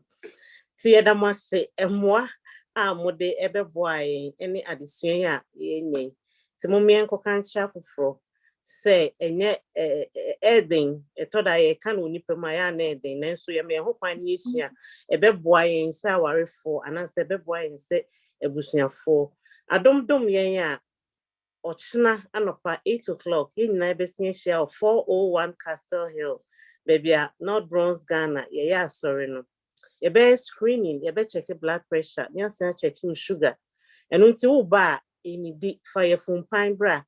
ti yeda mo se emwa a mode ebeboa any addition ya yenye ti mo mien ko kan chia foforo say enye eden etoda ye kan onipa ma ya na eden nanso ye me ho kwan ni esua ebeboa yen se awarefo anase ebeboa yen se ebusuafo adomdom yen a ochina anopa 8 o'clock yin na besin share 401 Castle Hill baby a North Bronx Ghana ye ya sorry no ye be screening ye be check blood pressure ye san check sugar enu nti wo ba enidi fire phone pine bra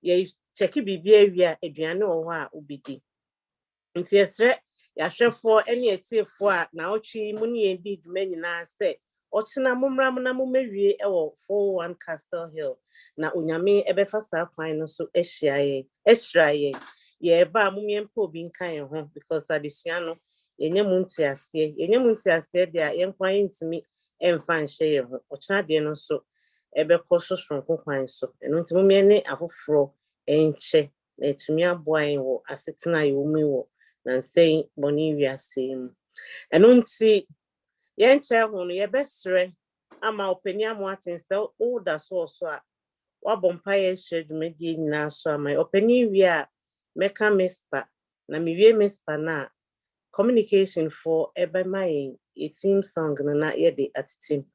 ye check bibia wi a aduane wo ho a obidi nti esre ya hwefo ene etiefo a na otwi mu ne di dwuma nyina se ochina momra na momawie ewo 401 Castle Hill na onyame ebefa saa kwan no so ehyiaye ye ba momiempo obi nkan ye ho because adesua no yenye muntiasie dia yenkwan ntimi emfa nhye ye ho ochina de no so ebekọ so sonko kwan so eno ntimi miene afoforo enche na etumi aboa yen wo asetena ye omi wo na say boni wiase mu eno nti yenche ho no ye besre ama opani amoaten se o da so a wabompa ye hwedwuma die nyina so ama opani wi a meka mespa na miwie mespa na communication for ebe my a theme song na ye de atitim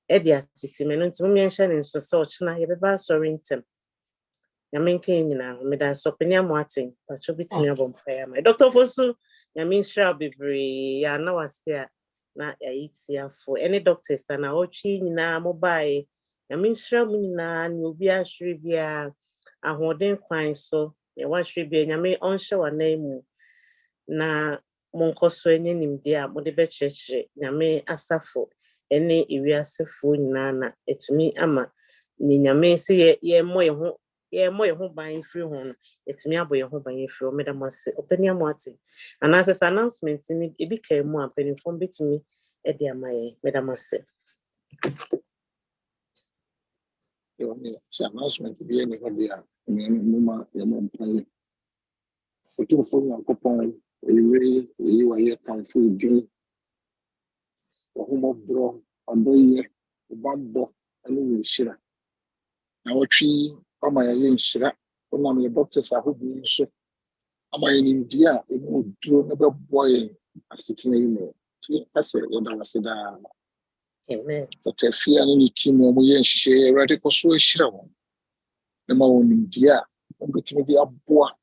eno nti mo mention nso so ochina ye beba sorry ntem ya menke nyina me da so opani amoaten pacho bitimi abompa ya my Dr. Fosu ya minshra bebre ya na wase na ya itiafo any doctors na otwi nyina mobile ya minshra mu nyina ni obi ahwere bia ahoden kwan so ya wahwere bia nyame onhye wanaimu na monkoso enye nimde a mode be kyerkyere nyame asafo ene ewiasefo nyina na etumi ama ni nyame se ye moye ho ban free ho no etumi abo ye ho ban free o meda mase opani amoate anasa announcement ni ebi kai mu apani fo betumi e de amaye meda mase yo ni announcement bi ene ho dia ni muma ya mpa otu fo nyankopon eyi wa ye kan fo di ohumo bro odoye obambo anu nshira na wotwi ama ya nshira ona me doctors ahobi nso ama ye ndia emu duro na bebo ye asetena yi no ti ase ya da waseda amen Dr. Fia ni team mo ye nhihye erade ko so ehira wo na ma won ndia obetimi di aboa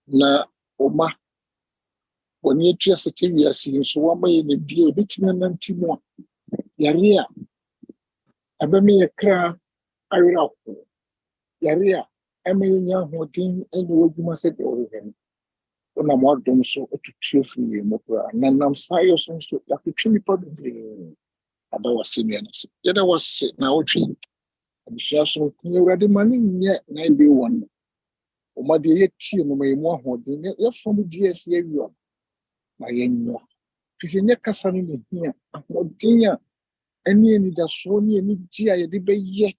na oma oni etua setewia si nso wa ma ye ndia obetimi na ntimo yare a abemi ye kra awira ko yare a eme nya hodin ene wodwuma se de ohen ona mo adom so otutu firi ye mo kra na nam sayo so yakutwi nipa bebre adawa senior nase yeda wase na otwi abusua so ni urade mani nye na ebe won o ma de yetie no mai mo hodin ye fom ds ye wi na ye nyo fisenye kasa no ne hia hodin a ene da so ni eni gia ye de be ye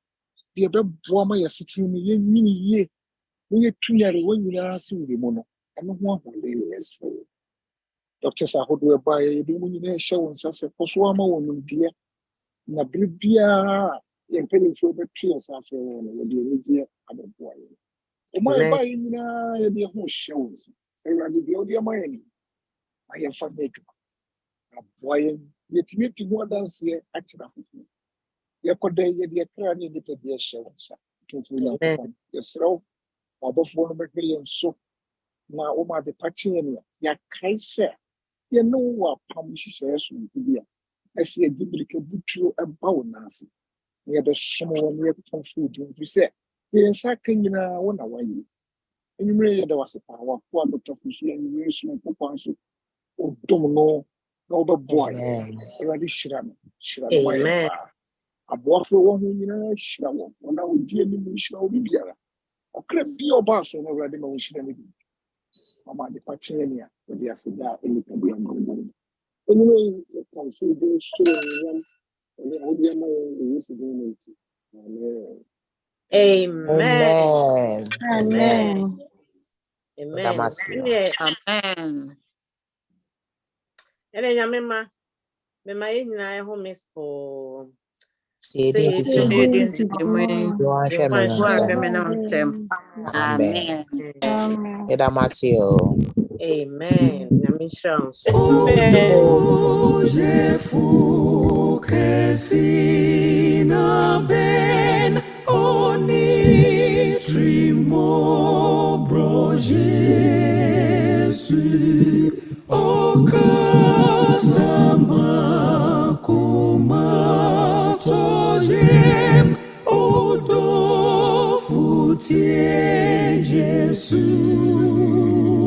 de be boa ma ye setinu ni ye nyini ye ni ye tunyare wonyina ase wi mo no eno ho hodin yes doctors ahodo e ba ye de mo nyina hye won sase koso ama won die na bribia ye mpeni so be tue sase won de ni die aboboa ye o mai ba ye nyina ye de ho hye won se rade de o de ma ye ni aye fa netu aboa ye ye timeti ho dance ye akira fufu ye koda ye de kra ni de pe de hye won sa to fu na ko ye sro abofo no be ye so na o ma de pachi ni ya kaise ye no wa pam hyehyɛ so bi a ɛsɛ yɛ dibirika buturo ɛba wo nase na yɛbɛ hyɛm wɔ no yɛtɔn food nfi sɛ yɛn nsa ka nyinaa wo na wayɛ enyimire yɛ da wase paa wako a dɔtɔ fo so enyimire so no pɔpɔ nso odom no na wɔbɛboa yɛ awurade hyira no ma yɛ paa aboafo wɔ ho nyinaa hyira wɔn wɔn a wɔdi anim hyira wɔ bibiara ɔkra bi a ɔbaa so no awurade ma wɔhyira no bi mama de pakyɛ ni a wɔde aseda nipa bi ama wɔn anyway, consider showing Amen. Amen. Amen. Amen. Damasio. Amen. Ene nyamema. Mema yina ho miss for. See Say it it. in Amen. You are You want feminine. Amen. Amen. Damasio. Amen. Nyame chance. Ojefu kesina ben oni trimo bro Jesu okasama kuma tojem odo futie Jesu